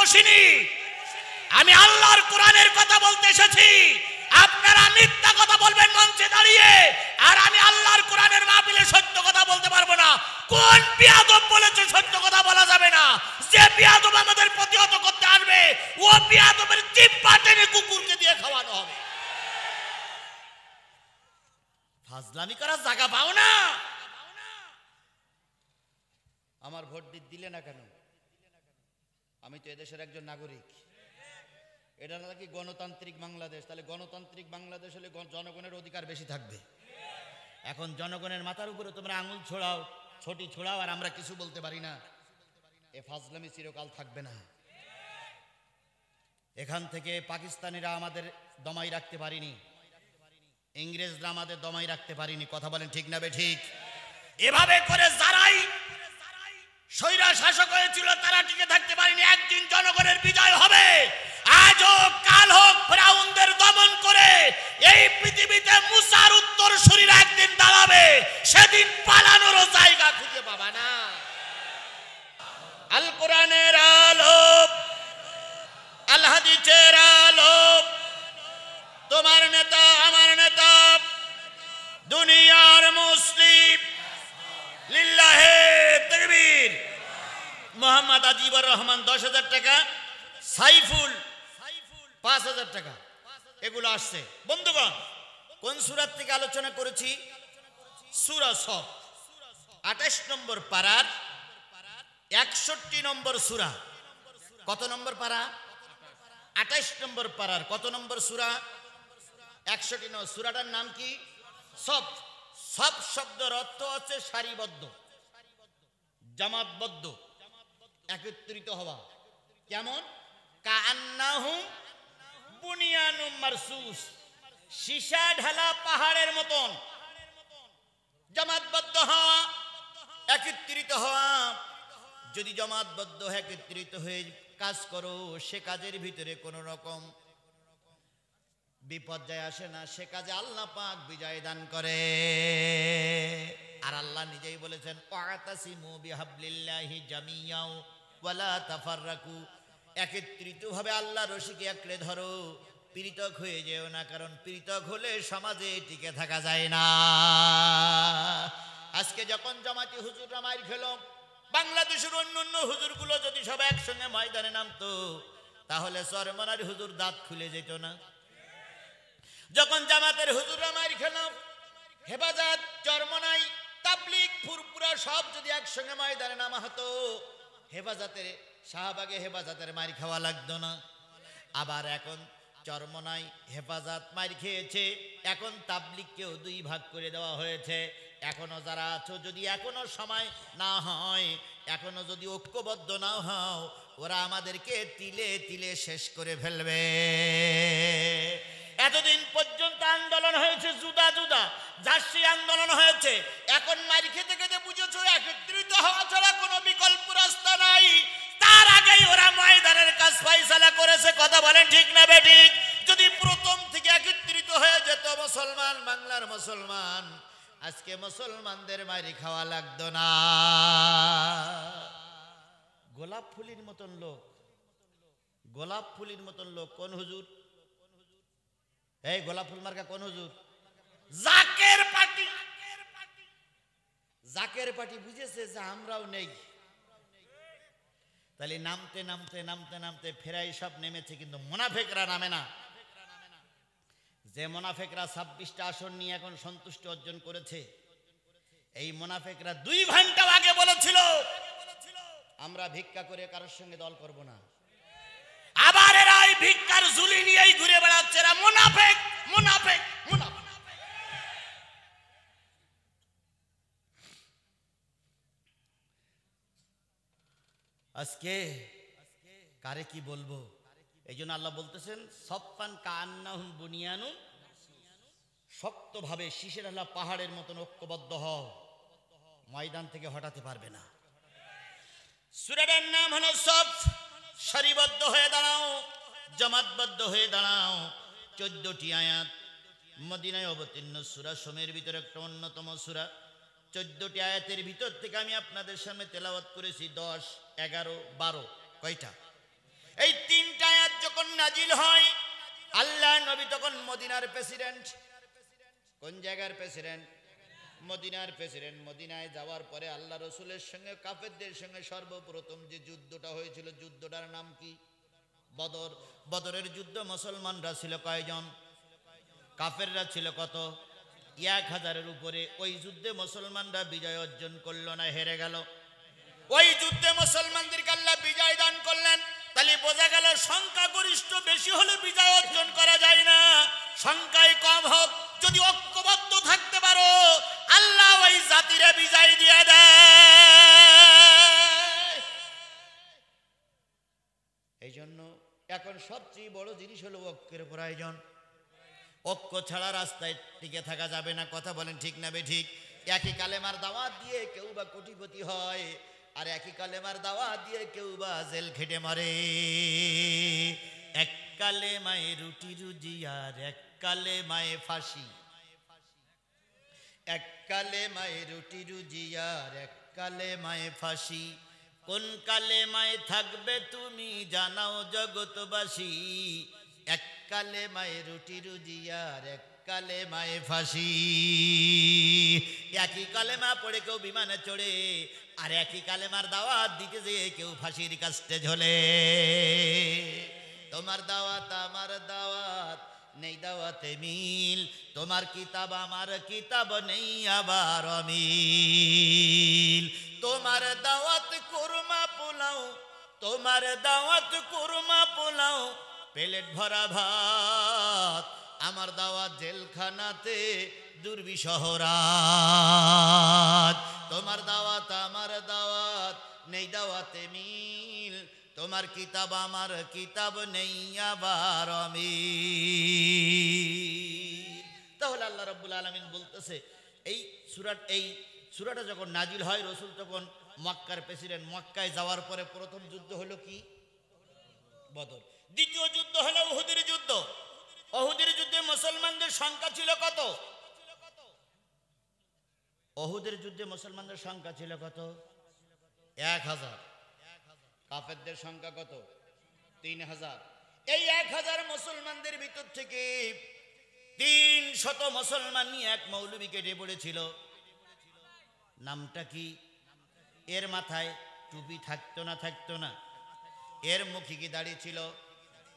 বসিনি, আমি আল্লাহর কোরআনের কথা বলতে এসেছি। আপনারা মিথ্যা কথা বলবেন মঞ্চে দাঁড়িয়ে, আর আমি আল্লাহর কোরআনের মাহফিলে সত্য কথা বলতে পারবো না। কোন বিয়াদব বলেছে সত্য কথা বলা যাবে না? যে বিয়াদব আমাদের প্রতিহত করতে আসবে, ও বিয়াদবের জিহ্বা টেনে কুকুরকে দিয়ে খাওয়ানো হবে। ফাজলামি করার জায়গা পাও না। আমার ভোট দিলে না কেন? আমি তো এদেশের একজন নাগরিক। এটা নাকি গণতান্ত্রিক বাংলাদেশ, তাহলে গণতান্ত্রিক বাংলাদেশ হলে জনগণের অধিকার বেশি থাকবে। এখন জনগণের মাথার উপরে তোমরা আঙুল ছোড়াও, ছটি ছোড়াও, আর আমরা কিছু বলতে পারি না। এ ফাজলামি চিরকাল থাকবে না। এখান থেকে পাকিস্তানিরা আমাদের দমাই রাখতে পারিনি, ইংরেজরা আমাদের দমাই রাখতে পারিনি। কথা বলেন ঠিক না বেঠিক? এভাবে করে যারাই স্বৈরা শাসক হয়েছিল তারা টিকে থাকতে পারেনি। একদিন জনগণের বিজয় হবে। আজ হোক কাল হোক ফিরাউনদের দমন করে এই পৃথিবীতে মুসার উত্তরসূরিরা একদিন দাঁড়াবে, সেদিন পালানোরও জায়গা খুঁজে পাবা না। আল কোরআনের আলো, আল হাদিসের আলো, তোমার নেতা আমার নেতা দুনিয়ার মুসলিম লিল্লাহে তাকবীর মোহাম্মদ আজিবুর রহমান 10,000 টাকা, সাইফুল 5,000 টাকা, এগুলো আসছে। বন্ধুগণ, কোন সূরা থেকে আলোচনা করেছি? সূরা সফ 28 নম্বর পারার 61 নম্বর সূরা। কত নম্বর পারা? 28 নম্বর পারার কত নম্বর সূরা? 61 নম্বর। সূরাটার নাম কি? সফ। সব শব্দের অর্থ হচ্ছে সারিবদ্ধ, জামাতবদ্ধ, একত্রিত হওয়া। কেমন? কাআন্নাহুম বুনিয়ানুম মারসুস, সীসা ঢালা পাহাড়ের মতন। জামাতবদ্ধ হওয়া, একত্রিত হওয়া। যদি জামাতবদ্ধ একত্রিত হয়ে কাজ করো, সে কাজের ভিতরে কোনো রকম বিপর্যয় আসে না, সে কাজে আল্লাহ পাক বিজয় দান করে। আর আল্লাহ নিজেই বলেছেন, ওয়াতাসিমু বিহাবলিল্লাহি জামিয়াও ওয়ালা তাফাররাকু, একত্রিতভাবে আল্লাহর রশিকে আঁকড়ে ধরো, পৃথক হয়ে যেও না, কারণ পৃথক হলে সমাজে টিকে থাকা যায় না। আজকে যখন জামাতি হুজুররা মাইর খেল, বাংলাদেশের অন্য হুজুরগুলো যদি সব একসঙ্গে ময়দানে নামতো, তাহলে চরমনার হুজুর দাঁত খুলে যেত না। যখন জামাতের হুজুররা মাইর খেল, হেফাজত, চরমনাই, তাবলীগ, ফুরপুরা সব যদি একসঙ্গে ময়দানে নামা হতো, হেফাজতের শাহবাগে হেফাজতের মাইর খাওয়া লাগতো না। আবার এখন চরমনাই হেফাজত মাইর খেয়েছে, এখন তাবলীগকেও 2 ভাগ করে দেওয়া হয়েছে। এখনো যারা আছো, যদি এখনো সময় না হয়, এখনো যদি ঐক্যবদ্ধ না হও, ওরা আমাদেরকে তিলে তিলে শেষ করে ফেলবে। এতদিন পর্যন্ত আন্দোলন হয়েছে জুদা জুদা, জার্সি আন্দোলন হয়েছে। এখন মাইর খেতে খেতে বুঝেছো একত্রিত হওয়া ছাড়া কোনো বিকল্প রাস্তা নাই। তার আগেই ওরা ময়দানের কাজ ফয়সালা করেছে। কথা বলেন ঠিক না বেঠিক? যদি প্রথম থেকে একত্রিত হয়ে যেত মুসলমান, বাংলার মুসলমান, আজকে মুসলমানদের মাইরি খাওয়া লাগতো না। গোলাপ ফুলির মতন লোক, গোলাপ ফুলির মতন লোক কোন হুজুর? এই গোলাপ ফুল মার্কা কোন হুজুর? জাকের পার্টি। জাকের পার্টি বুঝেছে যে আমরাও নেই, তাহলে নামতে নামতে নামতে নামতে ফেরাই সব নেমেছে, কিন্তু মুনাফিকরা নামে না। যে মুনাফিকরা 26টা আসন নিয়ে এখন সন্তুষ্টি অর্জন করেছে, এই মুনাফিকরা 2 ঘন্টা আগে বলেছিল আমরা ভিক্ষা করে কারোর সঙ্গে দল করব না। আবার এরা এই ভিক্ষার ঝুলি নিয়েই ঘুরে বেড়াচ্ছে। এরা মুনাফিক, মুনাফিক, মুনাফিক। আজকে কারে কি বলবো? এই জন্য আল্লাহ বলতেছেন, সফফান কাআন্নাহুম বুনিয়ানুন, শক্তভাবে শীষের ঢালা পাহাড়ের মতন ঐক্যবদ্ধ হও, ময়দান থেকে হটাতে পারবে না। সূরাটার নাম হলো সফ। সারিবদ্ধ হয়ে দাঁড়াও, জামাতবদ্ধ হয়ে দাঁড়াও। 14টি আয়াত, মদিনায় অবতীর্ণ সূরা সময়ের ভিতরে একটা অন্যতম সূরা। 14টি আয়াতের ভিতর থেকে আমি আপনাদের সামনে তেলাওয়াত করেছি 10, 11, 12। কয়টা? এই তিনটা আয়াত যখন নাজিল হয়, আল্লাহ নবী তখন মদিনার প্রেসিডেন্ট। কোন জায়গার প্রেসিডেন্ট? মদিনার প্রেসিডেন্ট। মদিনায় যাওয়ার পরে আল্লাহ রসুলের সঙ্গে কাফেরদের সঙ্গে সর্বপ্রথম যে যুদ্ধটা হয়েছিল, যুদ্ধটার নাম কি? বদর। বদরের যুদ্ধ মুসলমানরা ছিল কয়জন? কাফেররা ছিল কত? 1000-এর উপরে। ওই যুদ্ধে মুসলমানরা বিজয় অর্জন করলো না হেরে গেল? ওই যুদ্ধে মুসলমানদেরকে আল্লাহ বিজয় দান করলেন। তাহলে বোঝা গেল সংখ্যাগরিষ্ঠ বেশি হলে বিজয় অর্জন করা যায় না, সংখ্যায় কম হোক, যদি ঐক্যবদ্ধ থাকতে পারো আল্লাহ ওই জাতিরে বিজয় দিয়ে দেয়। এই জন্য এখন সবচেয়ে বড় জিনিস হলো ঐক্যের প্রয়োজন। ঐক্য ছাড়া রাস্তায় টিকে থাকা যাবে না। কথা বলেন ঠিক না বেঠিক? একই কালেমার দাওয়াত দিয়ে কেউ বা কোটিপতি হয়, আর একই কালেমার দাওয়াত দিয়ে কেউ বা জেল খেটে মরে। এক কালেমায় রুটি রুজি আর এক কালেমায় ফাঁসি। এক কালেমায় রুটি রুজি আর এক কালেমায় ফাঁসি। কোন কালেমায় থাকবে তুমি জানাও জগৎবাসী। এক কালেমায় রুটি রুজি আর এক কালেমায় ফাঁসি। একই কালেমা পড়ে কেউ বিমানে চড়ে, আর একই কালেমার দাওয়াত দিতে যেয়ে কেউ ফাঁসির কাস্টে ঝোলে। তোমার দাওয়াত আমার দাওয়াত, নেই দাওয়াতে মিল। তোমার কিতাব আমার কিতাব, নেই আবার অমিল। তোমার দাওয়াত কুরমা পোলাও, তোমার দাওয়াত কুরমা পোলাও, প্লেট ভরা ভাত। আমার দাওয়াত জেলখানাতে দুর্বিষহ রাত। তোমার দাওয়াত আমার দাওয়াত, নেই দাওয়াতে মিল। তোমার কিতাব আমার কিতাব, নেই আবার অমিল। তাহলে আল্লাহ রাব্বুল আলামিন বলতেছে, এই সূরাটা যখন নাজিল হয়, রসুল তখন মক্কার প্রেসিডেন্ট। মক্কায় যাওয়ার পরে প্রথম যুদ্ধ হলো কি? বদর। দ্বিতীয় যুদ্ধ হলো উহুদের যুদ্ধ। উহুদের যুদ্ধে মুসলমানদের সংখ্যা ছিল কত? উহুদের যুদ্ধে মুসলমানদের সংখ্যা ছিল কত? 1000। কাফেরদের সংখ্যা কত? 3000। এই 1000 মুসলমানদের ভিতর থেকে 300 মুসলমান নিয়ে এক মৌলবী কেটে পড়েছিল। নামটা কি? এর মাথায় টুপি থাকতো না? থাকতো না? এর মুখে কি দাড়ি ছিল?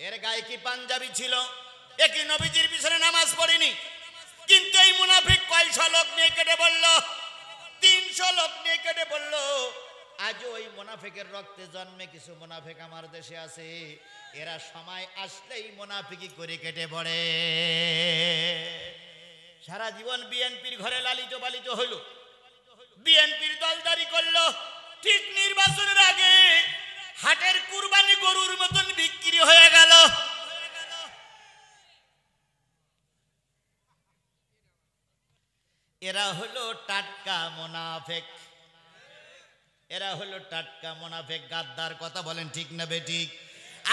এর গায়ে কি পাঞ্জাবি ছিল? একই নবীজির পিছনে নামাজ পড়েনি, কিন্তু এই মুনাফিক কয়শো লোক নিয়ে কেটে বলল? 300 লোক নিয়ে কেটে বলল। আজও ওই মুনাফিকের রক্তে জন্মে কিছু মুনাফিক আমার দেশে আছে। এরা সময় আসলেই মুনাফিকি করে কেটে পড়ে। সারা জীবন বিএনপির ঘরে লালিত পালিত হলো, বিএনপির দলদারি করলো। ঠিক নির্বাচনের আগে হাটের কুরবানি গরুর মতন বিক্রি হয়ে গেল। এরা হলো টাটকা মুনাফিক। এরা হলো টাটকা মুনাফিক, গাদ্দার। কথা বলেন ঠিক না বেঠিক?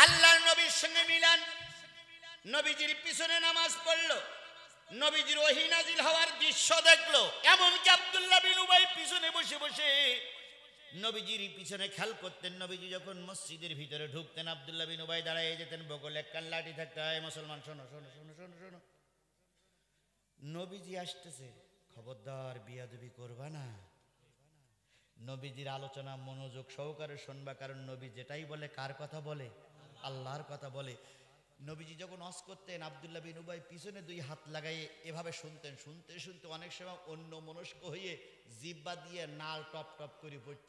আল্লাহর নবীর সঙ্গে মিলান, নবীজির পিছনে নামাজ পড়লো, নবীজির ওহী নাজিল হওয়ার দৃশ্য দেখলো। এমনকি আব্দুল্লাহ বিন উবাই পিছনে বসে বসে নবীজির পিছনে খেয়াল করতেন। নবীজি যখন মসজিদের ভিতরে ঢুকতেন, আব্দুল্লাহ বিন উবাই দাঁড়ায় যেতেন, বগলে একখান লাঠি থাকতে হয়। মুসলমান শোনো শোনো শোনো শোনো শোনো, নবীজি আসতেছে, খবরদার বিয়াদবি করবা না। নবীজির আলোচনা মনোযোগ সহকারে শুনবা, কারণ নবী যেটাই বলে কার কথা বলে? আল্লাহর কথা বলে। নবীজি যখন ওয়াজ করতেন, আব্দুল্লাহ বিন উবাই পিছনে 2 হাত লাগাইয়ে এভাবে শুনতেন। শুনতে শুনতে অনেক সময় অন্য মনস্ক হয়ে জিব্বা দিয়ে নাল টপ টপ করে পড়ত।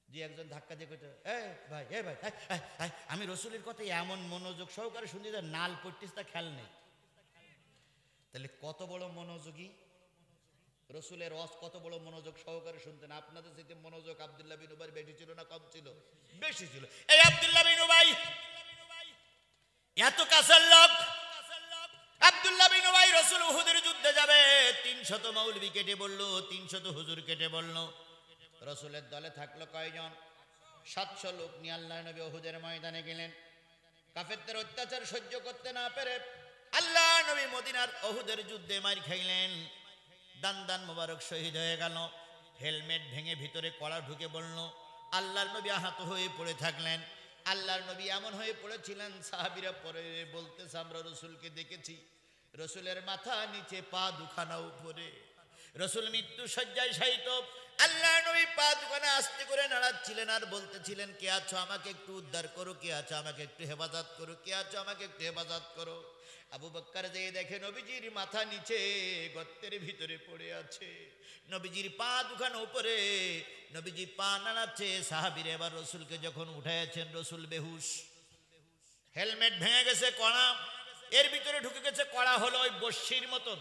যে একজন ধাক্কা দিয়ে কইতো, ভাই আমি রসুলের কথা এমন মনোযোগ সহকারে শুনতে, নাল পড়তিস, তা খেয়াল নেই। তাহলে কত বড় মনোযোগী রসুলের ওয়াজ, কত বড় মনোযোগ সহকারে শুনতেন। আপনাদের যেতে মনোযোগ আব্দুল্লাহ বিন উবাই বেশি ছিল না কম ছিল? বেশি ছিল। এই আব্দুল্লাহ বিন উবাই এত কাছের লোক। আব্দুল্লাহ বিন উবাই রসুল উহুদের যুদ্ধে যাবে, 300 মৌলবি কেটে বলল, 300 হুজুর কেটে বলল। রসুলের দলে থাকলো কয়জন? 700 লোক নিয়ে আল্লাহ নবী উহুদের ময়দানে গেলেন। কাফেরদের অত্যাচার সহ্য করতে না পেরে আল্লাহ নবী মদিনার উহুদের যুদ্ধে মার খাইলেন। দান মোবারক শহীদ হয়ে গেল। হেলমেট ভেঙে ভিতরে কড়া ঢুকে বলল। আল্লাহর নবী আহত হয়ে পড়ে থাকলেন। আল্লাহর নবী এমন হয়ে পড়েছিলেন, সাহাবীরা পরে বলতেছে আমরা রসুলকে দেখেছি, রসুলের মাথা নিচে, পা দুখানা উপরে, রসুল মৃত্যু শয্যায় শায়িত, আল্লাহ নবী পা দুখানা আস্তে করে নাড়াচ্ছিলেন আর বলতেছিলেন, কে আছো আমাকে একটু উদ্ধার করো, কে আছো আমাকে একটু হেফাজত করো, কে আছো আমাকে একটু হেফাজত করো। আবু বকর যেয়ে দেখে নবীজির মাথা নিচে গর্তের ভিতরে পড়ে আছে, নবীজির পা দুখানা উপরে, নবীজি পা নাড়াচ্ছে। সাহাবীরা এবার রসুলকে যখন উঠাইছেন, রসুল বেহুশ, হেলমেট ভেঙে গেছে, কড়া এর ভিতরে ঢুকে গেছে, কড়া হলো ওই বর্ষির মতন,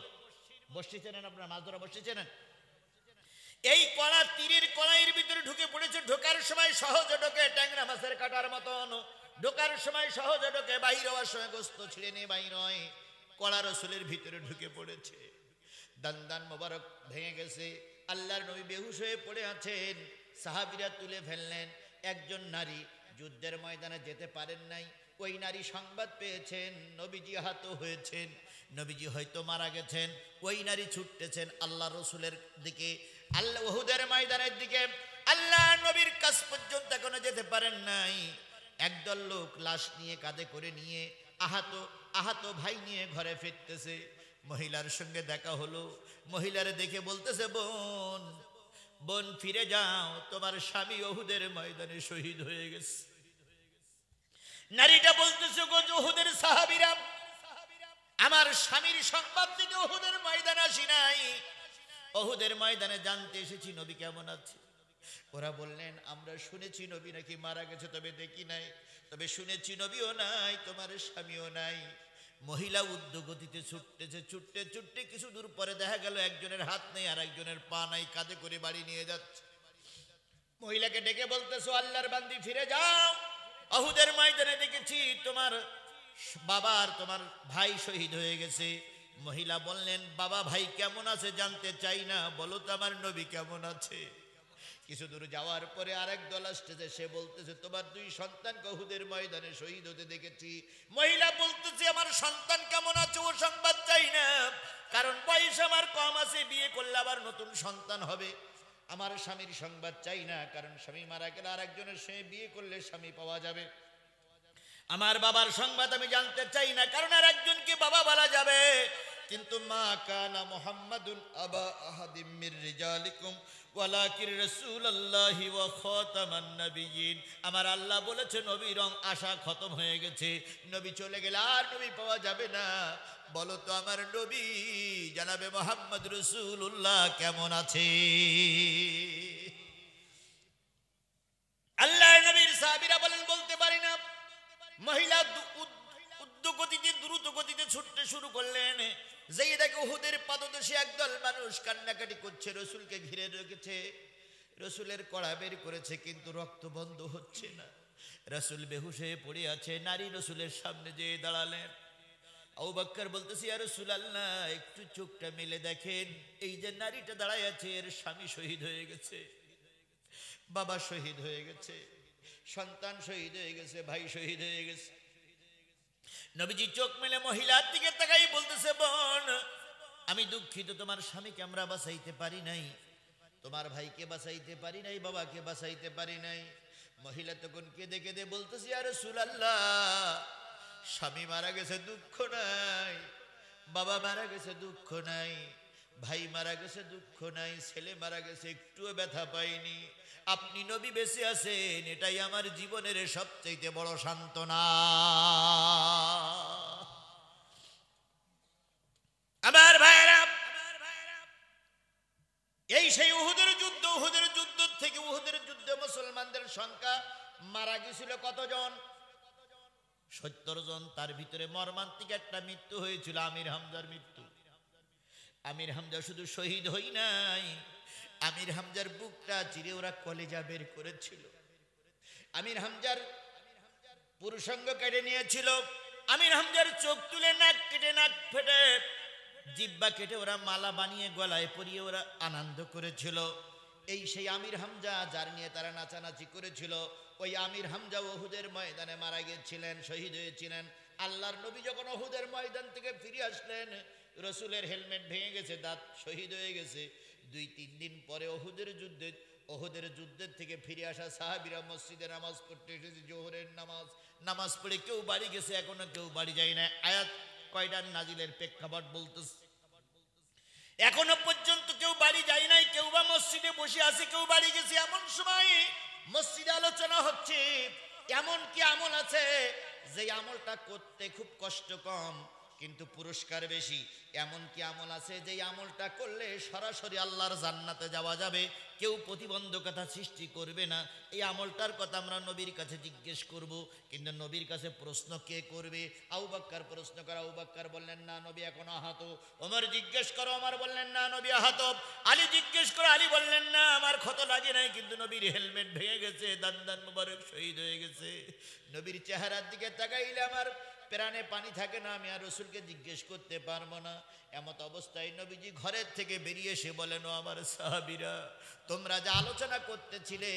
বর্ষি চেনেন আপনার, মাছ ধরা বর্ষি চেনেন, এই কড়া তীরের কড়াইয়ের ভিতরে ঢুকে পড়েছে। ঢোকার সময় সহজে ঢোকে, ট্যাংরা মাছের কাটার মতন, ঢোকার সময় সহজে ঢোকে, বাহির হওয়ার সময় গোস্ত ছিঁড়ে নিয়ে বাহির হয়। কড়া রসুলের ভিতরে ঢুকে পড়েছে, দান মোবারক ভেঙে গেছে, আল্লাহর নবী বেহুশ হয়ে পড়ে আছেন। সাহাবীরা তুলে ফেললেন। একজন নারী যুদ্ধের ময়দানে যেতে পারেন নাই, ওই নারী সংবাদ পেয়েছেন নবীজি আহত হয়েছেন, নবীজি হয়তো মারা গেছেন। ওই নারী ছুটতেছেন আল্লাহ রসুলের দিকে, আল্লাহ উহুদের ময়দানের দিকে। আল্লাহ নবীর কাছ পর্যন্ত এখনো যেতে পারেন নাই। একদল লোক লাশ নিয়ে কাঁধে করে নিয়ে আহত ভাই নিয়ে ঘরে ফিরতেছে। মহিলার সঙ্গে দেখা হলো, মহিলারে দেখে বলতেছে, বোন বোন ফিরে যাও, তোমার স্বামী উহুদের ময়দানে শহীদ হয়ে গেছে। নারীটা বলতেছে, গো উহুদের সাহাবীরা, আমার স্বামীর সংবাদ থেকে উহুদের ময়দানে আসি নাই, উহুদের ময়দানে জানতে এসেছি নবী কেমন আছে। ওরা বললেন, আমরা শুনেছি নবী নাকি মারা গেছে, তবে দেখি নাই, তবে শুনেছি নবীও নাই, তোমার স্বামীও নাই। মহিলা উদ্যোগতিতে ছুটতেছে, ছুটতে ছুটতে কিছু দূর পরে দেখা গেল একজনের হাত নেই আর একজনের পা নাই, কাঁধে করে বাড়ি নিয়ে যাচ্ছে। মহিলাকে ডেকে বলতেছো, আল্লাহর বান্দি ফিরে যাও, উহুদের ময়দানে দেখেছি তোমার বাবা আর তোমার ভাই শহীদ হয়ে গেছে। মহিলা বললেন, বাবা ভাই কেমন আছে জানতে চাই না, বলো তো আমার নবী কেমন আছে। কিছু দূর যাওয়ার পরে আরেক দল আসতেছে, সে বলতেছে, তোমার দুই সন্তান উহুদের ময়দানে শহীদ হতে দেখেছি। মহিলা বলতেছে, আমার সন্তান কেমন আছে ও সংবাদ চাই না, কারণ বয়স আমার কম আছে, বিয়ে করলে আবার নতুন সন্তান হবে। আমার স্বামীর সংবাদ চাই না, কারণ স্বামী মারা গেলে আর একজনের সঙ্গে বিয়ে করলে স্বামী পাওয়া যাবে। আমার বাবার সংবাদ আমি জানতে চাই না, কারণ আর একজনকে বাবা বলা যাবে। কিন্তু মা কানা মুহাম্মাদুন আবা আহাদিম মির রিজালিকুম ওয়ালাকির রাসূলুল্লাহি ওয়া খাতামান নাবিয়িন। আমার আল্লাহ বলেছে নবীর রং আশা খতম হয়ে গেছে, নবী চলে গেলে আর নবী পাওয়া যাবে না। বলো তো আমার নবী জানাবে মুহাম্মদ রাসূলুল্লাহ কেমন আছে। আল্লাহ নবীর সাহাবীরা বলেন, বলতে পারি না। মহিলা উদ্যোগতিতে দ্রুত গতিতে ছুটতে শুরু করলেন। যেই দেখে উহুদের পাদদেশে একদল মানুষ কান্নাকাটি করছে, রসুলকে ঘিরে রেখেছে, রসুলের কড়া বের করেছে, কিন্তু রক্ত বন্ধ হচ্ছে না। রসুল বেহুশ হয়ে পড়ে আছে। নারী রসুলের সামনে যেয়ে দাঁড়ালেন। আবু বকর বলতেছে, ইয়া রাসূলুল্লাহ, একটু চোখটা মেলে দেখেন, এই যে নারীটা দাঁড়ায় আছে, এর স্বামী শহীদ হয়ে গেছে, বাবা শহীদ হয়ে গেছে, সন্তান শহীদ হয়ে গেছে, ভাই শহীদ হয়ে গেছে। নবীজি চোখ মেলে মহিলার দিকে তাকাই বলতেছে, বোন আমি দুঃখিত, তোমার স্বামীকে আমরা বাঁচাইতে পারি নাই, তোমার ভাইকে বাঁচাইতে পারি নাই, বাবাকে বাঁচাইতে পারি নাই। মহিলা তখন কেঁদে কেঁদে বলতেছে, ইয়া রাসূলুল্লাহ, স্বামী মারা গেছে দুঃখ নাই, বাবা মারা গেছে দুঃখ নাই, ভাই মারা গেছে দুঃখ নাই, ছেলে মারা গেছে একটুও ব্যথা পাইনি, আপনি নবী বেঁচে আছেন, এটাই আমার জীবনের সবচেয়ে বড় সান্ত্বনা। আমার ভাইরা, এই সেই উহুদের যুদ্ধ। উহুদের যুদ্ধ থেকে, উহুদের যুদ্ধে মুসলমানদের সংখ্যা মারা গেছিল কতজন? 70 জন। তার ভিতরে মর্মান্তিক একটা মৃত্যু হয়েছিল, আমির হামজার মৃত্যু। আমির হামজা শুধু শহীদ হই নাই, আমির হামজার বুকটা চিরে ওরা কলেজা বের করেছিল। আমির হামজার পুরুষাঙ্গ কেটে নিয়েছিল, আমির হামজার চোখ তুলে নাক কেটে, নাক ফেটে, জিব্বা কেটে ওরা মালা বানিয়ে গলায় পরিয়ে ওরা আনন্দ করেছিল। এই সেই আমির হামজা যার নিয়ে তারা নাচানাচি করেছিল, ওই আমির হামজা উহুদের ময়দানে মারা গিয়েছিলেন, শহীদ হয়েছিলেন। আল্লাহর নবী যখন উহুদের ময়দান থেকে ফিরে আসলেন, রসুলের হেলমেট ভেঙে গেছে, দাঁত শহীদ হয়ে গেছে। 2-3 দিন পরে উহুদের যুদ্ধে ওহুদের যুদ্ধের থেকে ফিরে আসা সাহাবীরা মসজিদে নামাজ পড়তে এসেছে, জোহরের নামাজ পড়ে কেউ বাড়ি গেছে, এখনো কেউ বাড়ি যায় না। আয়াত কয়টার নাজিলের প্রেক্ষাপট বলতেছে, এখনো পর্যন্ত কেউ বাড়ি যায় নাই, কেউ বা মসজিদে বসে আছে, কেউ বাড়ি গেছে। এমন সময় মসজিদে আলোচনা হচ্ছে এমন কি আমল আছে যে আমলটা করতে খুব কষ্ট কম কিন্তু পুরস্কার বেশি। এমন কি আমল আছে যে আমলটা করলে সরাসরি আল্লাহর জান্নাতে যাওয়া যাবে, কেউ প্রতিবন্ধকতা সৃষ্টি করবে না। এই আমলটার কথা আমরা নবীর কাছে জিজ্ঞেস করব, কিন্তু নবীর কাছে প্রশ্ন কে করবে? আবু বকর প্রশ্ন করে, আবু বকর বললেন না নবী এখন আহত। ওমর জিজ্ঞেস করো, ওমর বললেন না নবী আহত। আলী জিজ্ঞেস করো, আলী বললেন না আমার ক্ষত লাগে নাই, কিন্তু নবীর হেলমেট ভেঙে গেছে, দান মুবারক শহীদ হয়ে গেছে। নবীর চেহারার দিকে তাকাইলে আমার প্রাণে পানি থাকে না, আমি আর রাসূলকে জিজ্ঞেস করতে পারবো না। এমত অবস্থায় নবীজি ঘরের থেকে বেরিয়ে এসে বলেন, ও আমার সাহাবীরা, তোমরা যা আলোচনা করতেছিলে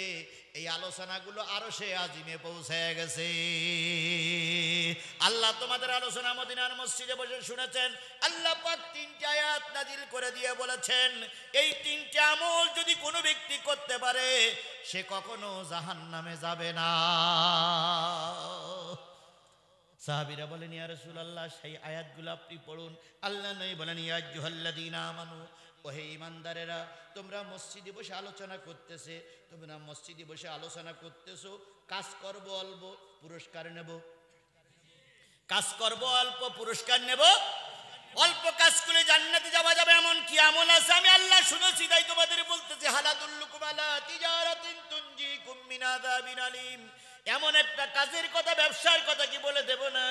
এই আলোচনাগুলো আরশে আজিমে পৌঁছায় গেছে। আল্লাহ তোমাদের আলোচনা মদিনার মসজিদে বসে শুনেছেন। আল্লাহ পাক 3টি আয়াত নাজিল করে দিয়ে বলেছেন, এই 3টি আমল যদি কোনো ব্যক্তি করতে পারে সে কখনো জাহান্নামে যাবে না। সাহাবীরা বলেন, ইয়া রাসূলুল্লাহ সেই আয়াতগুলো আপনি পড়ুন। আল্লাহ নবী বলেন, ইয়া আইয়ুহাল্লাযীনা আমানু, ওহে ঈমানদারেরা, তোমরা মসজিদে বসে আলোচনা করতেছে, তোমরা মসজিদে বসে আলোচনা করতেছো, কাজ করব অল্প পুরস্কার নেব, কাজ করব অল্প পুরস্কার নেব। অল্প কাজ করে জান্নাতে যাওয়া যাবে এমন কি আমল আছে আমি আল্লাহ শুনেছি, তাই তোমাদের বলতেছি, হালাদুল্লুকুম আলা তিজারাতিন তুনজিকুম মিন আযাবিন আলীম। এমন একটা কাজের কথা, ব্যবসার কথা কি বলে দেব না,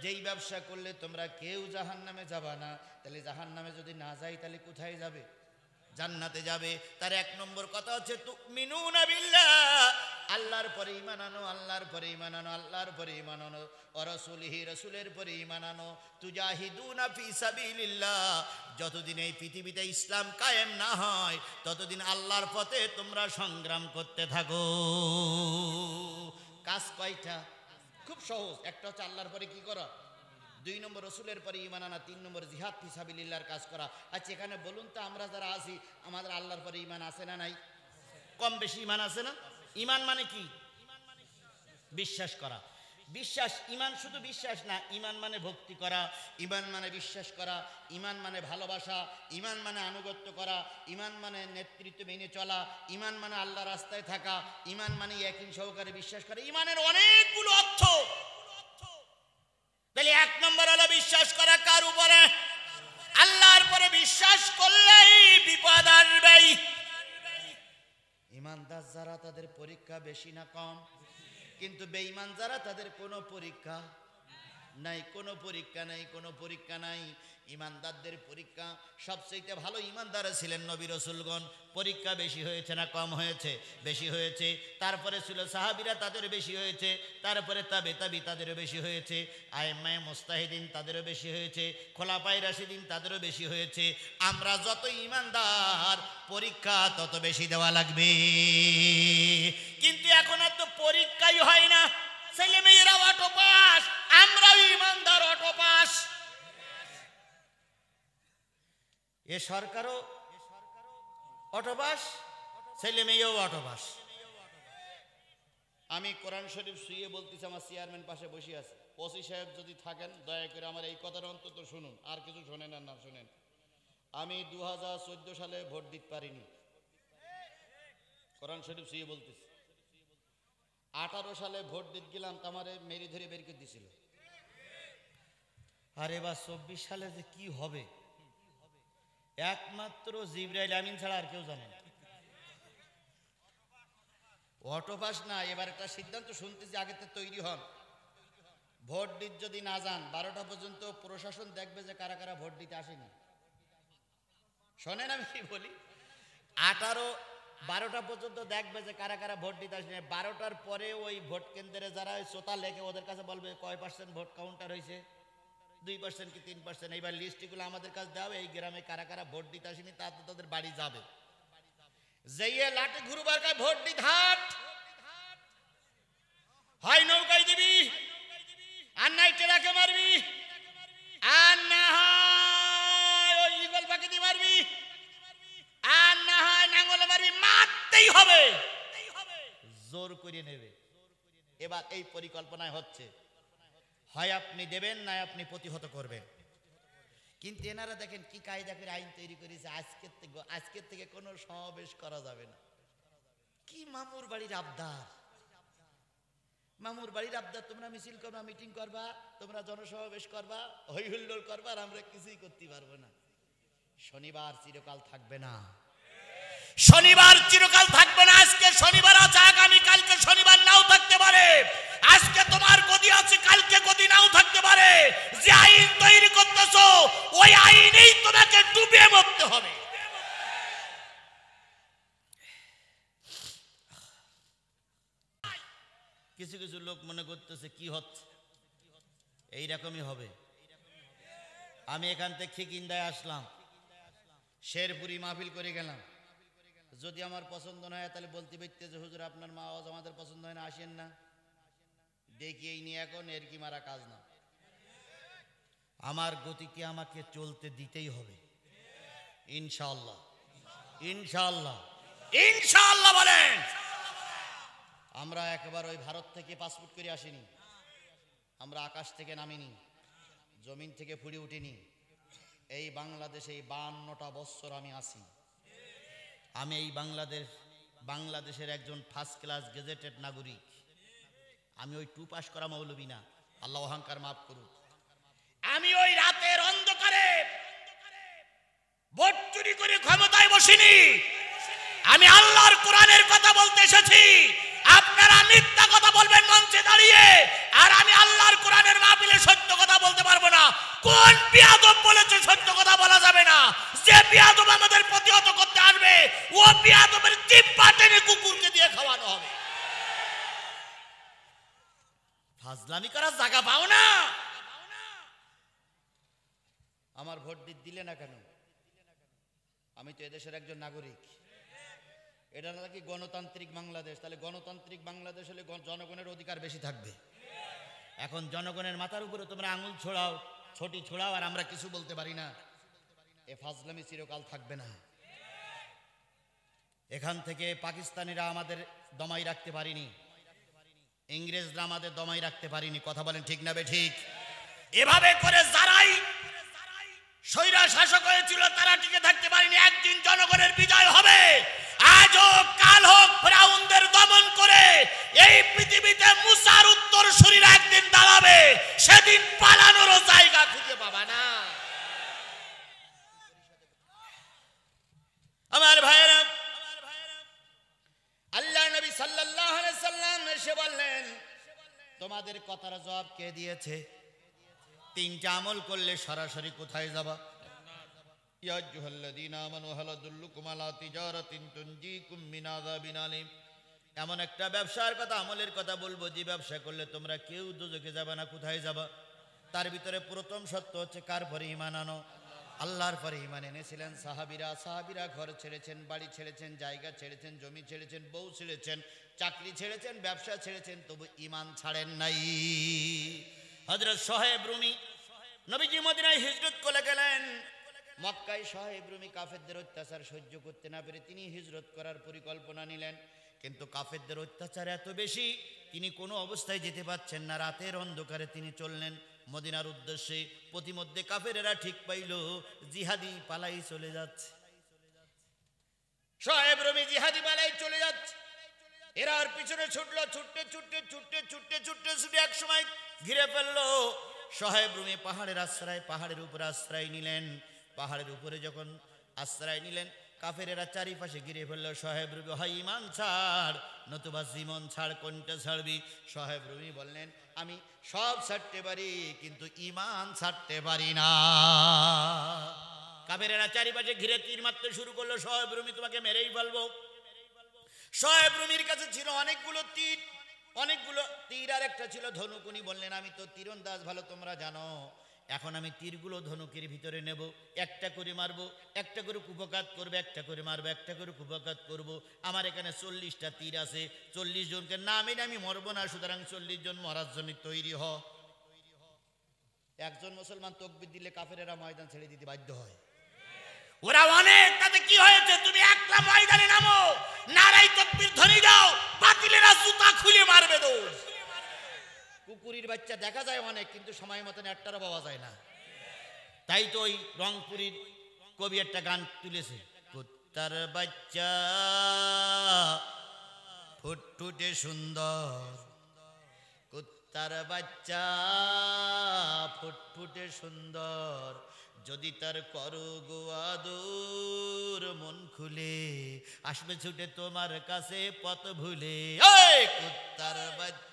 যেই ব্যবসা করলে তোমরা কেউ জাহান্নামে যাবা না। তাহলে জাহান্নামে যদি না যাই তাহলে কোথায় যাবে? জান্নাতে যাবে। তার 1 নম্বর কথা হচ্ছে তুমিনুনা বিল্লাহ, আল্লাহর পরে ঈমান আনো, আল্লাহর পরে ঈমান আনো, আল্লাহর পরে ঈমান আনো, ওয়া রাসূলিহি, রাসূলের পরে ঈমান আনো, তুজাহিদুনা ফি সাবিলিল্লাহ, যতদিন এই পৃথিবীতে ইসলাম কায়েম না হয় ততদিন আল্লাহর পথে তোমরা সংগ্রাম করতে থাকো। কাজ কয়টা? খুব সহজ। একটা হচ্ছে আল্লাহর পরে কি করা, 2 নম্বর রাসূলের পরে ঈমান আনা, 3 নম্বর জিহাদ ফি সাবিলিল্লাহর কাজ করা। আচ্ছা এখানে বলুন তো, আমরা যারা আছি আমাদের আল্লাহর পরে ঈমান আছে না নাই? কম বেশি ঈমান আছে না? ঈমান মানে কি? বিশ্বাস করা। বিশ্বাস, ঈমান শুধু বিশ্বাস না, ঈমান মানে ভক্তি করা, ঈমান মানে বিশ্বাস করা, ঈমান মানে ভালোবাসা, ঈমান মানে আনুগত্য করা, ঈমান মানে নেতৃত্ব মেনে চলা, ঈমান মানে আল্লাহর রাস্তায় থাকা, ঈমান মানে ইয়াকিন সহকারে বিশ্বাস করা। ঈমানের অনেকগুলো অর্থ। তাহলে 1 নম্বর হলো বিশ্বাস করা কার উপরে? আল্লাহর পরে বিশ্বাস করলেই বিপদ আসবে। ঈমানদার যারা তাদের পরীক্ষা বেশি না কম? কিন্তু বেঈমান যারা তাদের কোনো পরীক্ষা নাই, কোনো পরীক্ষা নাই, কোনো পরীক্ষা নাই। ঈমানদারদের পরীক্ষা সবচেয়ে ভালো ঈমানদার ছিলেন নবী রাসূলগণ। পরীক্ষা বেশি হয়েছে না কম হয়েছে? বেশি হয়েছে। তারপরে ছিল সাহাবীরা, তাদের বেশি হয়েছে। তারপরে তাবে তাদের বেশি হয়েছে। আইম্মায়ে মুজতাহিদিন তাদেরও বেশি হয়েছে। খোলাফায়ে রাশিদিন তাদেরও বেশি হয়েছে। আমরা যত ঈমানদার পরীক্ষা তত বেশি দেওয়া লাগবে। কিন্তু এখন আর তো পরীক্ষাই হয় না, ছেলে মেয়েরা অটো পাস, আমরাও ঈমানদার অটো পাস। এ সরকারও অটোপাস, ছেলে মেয়েও অটোপাস। আমি কোরআন শরীফ শুয়ে বলতেছি, আমার চেয়ারম্যান পাশে বসে আছে, ওসি সাহেব যদি থাকেন দয়া করে আমার এই কথাটা অন্তত শুনুন, আর কিছু শোনেন আর না শোনেন। আমি 2014 সালে ভোট দিতে পারিনি, কোরআন শরীফ শুয়ে বলতেছি। 18 সালে ভোট দিতে গেলাম, তামারে মেরি ধরে বের করে দিছিল। আর এবার 24 সালে যে কি হবে একমাত্র জিবরাইল আমিন ছাড়া আর কেউ জানে না। অটোপাস না, এবার একটা সিদ্ধান্ত শুনতেছি, আগে তো তৈরি হন। ভোট দিতে যদি না যান 12টা পর্যন্ত প্রশাসন দেখবে যে কারা কারা ভোট দিতে আসেনি। শোনেন আমি কি বলি, 12টা পর্যন্ত দেখবে যে কারা কারা ভোট দিতে আসেনি। 12টার পরে ওই ভোট কেন্দ্রে যারা শ্রোতা লেখে ওদের কাছে বলবে কয় % ভোট কাউন্টার হয়েছে, 2% কি 3%। এইবার লিস্টগুলো আমাদের কাছে দাও, এই গ্রামে কারা কারা ভোট দিতে আসেনি তা তো তাদের বাড়ি যাবে। যেয়ে লাঠি ঘুরবার কায় ভোট দিতে হাট, হয় নৌকায় দিবি, আর নাই টেরাকে মারবি, আর না হয় ওই ইগল পাখি দিয়ে মারবি, আর না হয় নাঙ্গলে মারবি, মারতেই হবে, জোর করে নেবে। এবার এই পরিকল্পনায় হচ্ছে, হয় আপনি দেবেন না আপনি প্রতিহত করবেন। কিন্তু এনারা দেখেন কি কায়দা করে আইন তৈরি করেছে, আজকের থেকে কোনো সমাবেশ করা যাবে না। কি মামুর বাড়ির আবদার, মামুর বাড়ির আবদার, তোমরা মিছিল করবা, মিটিং করবা, তোমরা জনসমাবেশ করবা, হই হুল্লোড় করবা, আর আমরা কিছুই করতে পারবো না। শনিবার চিরকাল থাকবে না, শনিবার চিরকাল থাকবে না। আজকে শনিবার আছে, আগামী কালকে শনিবার নাও থাকতে পারে। আজকে তোমার গদি আছে, কালকে গদি নাও থাকতে পারে। যে আইন তৈরি করতেছো ওই আইনেই তোমাকে ডুবে মরতে হবে। কিছু কিছু লোক মনে করতেছে কি হচ্ছে, এইরকমই হবে। আমি এখান থেকে খিকিন্দায় আসলাম, শেরপুরি মাহফিল করে গেলাম। যদি আমার পছন্দ না হয় তাহলে বলতে পারতে যে হুজুর আপনার মা আওয়াজ আমাদের পছন্দ হয় না, আসেন না। দেখি এই নিয়ে এখন এর কি মারা কাজ না। আমার গতিকে আমাকে চলতে দিতেই হবে, ইনশাআল্লাহ, ইনশাআল্লাহ, ইনশাআল্লাহ বলেন। আমরা একবার ওই ভারত থেকে পাসপোর্ট করে আসিনি, আমরা আকাশ থেকে নামিনি, জমিন থেকে ফুড়ে উঠিনি। এই বাংলাদেশে 52টা বছর আমি আছি। আমি এই বাংলাদেশের একজন ফার্স্ট ক্লাস গেজেটেড নাগরিক। আমি ওই 2 পাস করা মৌলবী না, আল্লাহ অহংকার মাফ করুন। আমি ওই রাতের অন্ধকারে ভোট চুরি করে ক্ষমতায় বসিনি। আমি আল্লাহর কোরআনের কথা বলতে এসেছি। আপনারা মিথ্যা কথা বলবেন মঞ্চে দাঁড়িয়ে, আর আমি আল্লাহর কোরআনের মাহফিলে সত্য কথা বলতে পারবো না। কোন বিয়াদব বলেছে সত্য কথা বলা যাবে না? যে বিয়াদব আমাদের প্রতিহত করতে আসবে ও বিয়াদবের জিহ্বা টেনে কুকুরকে দিয়ে খাওয়ানো হবে। ফাজলামি করার জায়গা পাও না। আমার ভোট দিলে না কেন? আমি তো এদেশের একজন নাগরিক। এটা নাকি গণতান্ত্রিক বাংলাদেশ, তাহলে গণতান্ত্রিক বাংলাদেশ হলে জনগণের অধিকার বেশি থাকবে। এখন জনগণের মাথার উপরে তোমরা আঙুল ছোড়াও, ছটি ছোড়াও, আর আমরা কিছু বলতে পারি না। এ ফাজলামি চিরকাল থাকবে না। এখান থেকে পাকিস্তানিরা আমাদের দমাই রাখতে পারিনি, ইংরেজরা আমাদের দমাই রাখতে পারিনি। কথা বলেন ঠিক না বেঠিক? এভাবে করে যারাই স্বৈরা শাসক হয়েছিল তারা টিকে থাকতে পারেনি। একদিন জনগণের বিজয় হবে। আজ হোক কাল হোক ফেরাউনদের দমন করে এই পৃথিবীতে মুসার উত্তর শরীর একদিন দাঁড়াবে। সেদিন পালানোরও জায়গা খুঁজে পাবা না। আমার ভাইয়েরা, আল্লাহ নবী সাল্লাল্লাহু আলাইহি সাল্লাম এসে বললেন, তোমাদের কথার জবাব কে দিয়েছে? 3টা আমল করলে সরাসরি কোথায় যাবা? ইয়া আইয়ুহাল্লাযীনা আমানু হাল আদুল্লুকুম আলা তিজারাতিন তুনজিকুম মিন আযাবিন আলীম। এমন একটা ব্যবসার কথা, আমলের কথা বলবো যে ব্যবসা করলে তোমরা কেউ দোজখে যাবে না। কোথায় যাবা? তার ভিতরে প্রথম সত্য হচ্ছে কার পরে ঈমান আনো? আল্লাহর পরে ঈমান এনেছিলেন সাহাবীরা ঘর ছেড়েছেন, বাড়ি ছেড়েছেন, জায়গা ছেড়েছেন, জমি ছেড়েছেন, বউ ছেড়েছেন, চাকরি ছেড়েছেন, ব্যবসা ছেড়েছেন, তবু ঈমান ছাড়েন নাই। হযরত সোহেব রুমি নবীজি মদিনায় হিজরত করে গেলেন। মক্কায় সোহেব রুমি কাফেরদের অত্যাচার সহ্য করতে না পেরে তিনি হিজরত করার পরিকল্পনা নিলেন। কিন্তু কাফেরদের অত্যাচার এত বেশি, তিনি কোনো অবস্থায় যেতে পারছেন না। রাতের অন্ধকারে তিনি চললেন মদিনার উদ্দেশ্যে। প্রতিমধ্যে কাফেরেরা ঠিক পাইল জিহাদি পালাই চলে যাচ্ছে। সোহেব রুমি জিহাদি পালাই চলে যাচ্ছে। এরা আর পিছনে ছুটলো, ছুটতে এক সময় ঘিরে ফেললো। সোহেব রুমি পাহাড়ের উপরে আশ্রয় নিলেন। পাহাড়ের উপরে যখন আশ্রয় নিলেন, কাফেরেরা চারিপাশে ঘিরে ফেললো। সোহেব রুমি, হয় ঈমান ছাড় নতুবা জীবন ছাড়, কোনটা ছাড়বি? সোহেব রুমি বললেন, আমি সব ছাড়তে পারি কিন্তু ঈমান ছাড়তে পারি না। কাফেরেরা চারিপাশে ঘিরে তীর মারতে শুরু করলো। সোহেব রুমি, তোমাকে মেরেই ফেলবো। সোহেব রুমির কাছে ছিল অনেকগুলো তীর আর একটা ছিল ধনুক। উনি বললেন, আমি তো তীরন্দাজ ভালো, তোমরা জানো। এখন আমি তীরগুলো ধনুকের ভিতরে নেব, একটা করে মারবো, একটা করে কুপঘাত করবে, একটা করে মারবো, একটা করে কুপঘাত করবো। আমার এখানে 40টা তীর আছে, 40 জনকে না মেরে আমি মরবো না, সুতরাং 40 জন মরার জন্য তৈরি হ। একজন মুসলমান তাকবীর দিলে কাফেরেরা ময়দান ছেড়ে দিতে বাধ্য হয়। ওরা অনেক, তাতে কি হয়েছে? তুমি একলা ময়দানে নামো, নারাই তাকবীর ধ্বনি দাও, বাতিলেরা জুতা খুলে মারবে দৌড়। কুকুরের বাচ্চা দেখা যায় অনেক, কিন্তু সময় মতন একটারও পাওয়া যায় না। তাই তো ওই রংপুরের কবি একটা গান তুলেছে, কুত্তার বাচ্চা ফুটফুটে সুন্দর, কুত্তার বাচ্চা ফুটফুটে সুন্দর, যদি তার করো গো আদর মন খুলে, আসবে ছুটে তোমার কাছে পথ ভুলে। ওই কুত্তার বাচ্চা,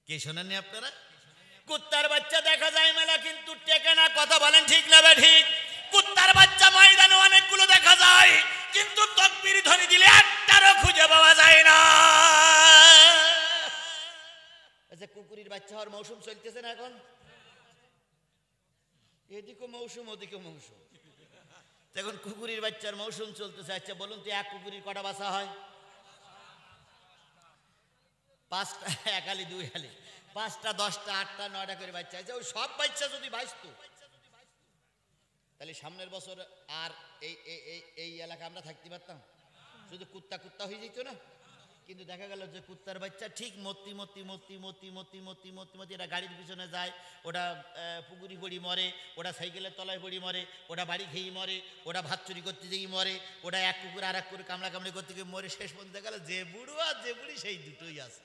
কে শোনেননি আপনারা? কুত্তার বাচ্চা দেখা যায় মেলা, কিন্তু টেকে না। কথা বলেন ঠিক না ঠিক? কুত্তার বাচ্চা ময়দানে অনেকগুলো দেখা যায়, কিন্তু তাকবীর ধ্বনি দিলে একটারও খুঁজে পাওয়া যায় না। আচ্ছা, কুকুরের বাচ্চা হওয়ার মৌসুম চলতেছে না এখন? এদিকে মৌসুম, ওদিকে মৌসুম। এখন কুকুরের বাচ্চার মৌসুম চলতেছে। আচ্ছা বলুন তো, এক কুকুরের কটা বাচ্চা হয়? 5টা, 1 হালি 2 হালি, 5টা 10টা 8টা 9টা করে বাচ্চা আছে। ওই সব বাচ্চা যদি বাঁচতো, তাহলে সামনের বছর আর এই এলাকা আমরা থাকতে পারতাম? শুধু কুত্তা কুত্তা হয়ে যেত না? কিন্তু দেখা গেল যে কুত্তার বাচ্চা ঠিক মতি মতি মতি মতি মতি মতি মতি মতি, এটা গাড়ির পিছনে যায়, ওটা পুকুরি পড়ি মরে, ওটা সাইকেলের তলায় পড়ি মরে, ওটা বাড়ি খেয়ে মরে, ওটা ভাত চুরি করতে যেয়ে মরে, ওটা এক কুকুর আর এক কুকুর কামড়া কামড়ি করতে গিয়ে মরে। শেষ পর্যন্ত দেখা গেল যে বুড়ো আর যে বুড়ি সেই দুটোই আছে।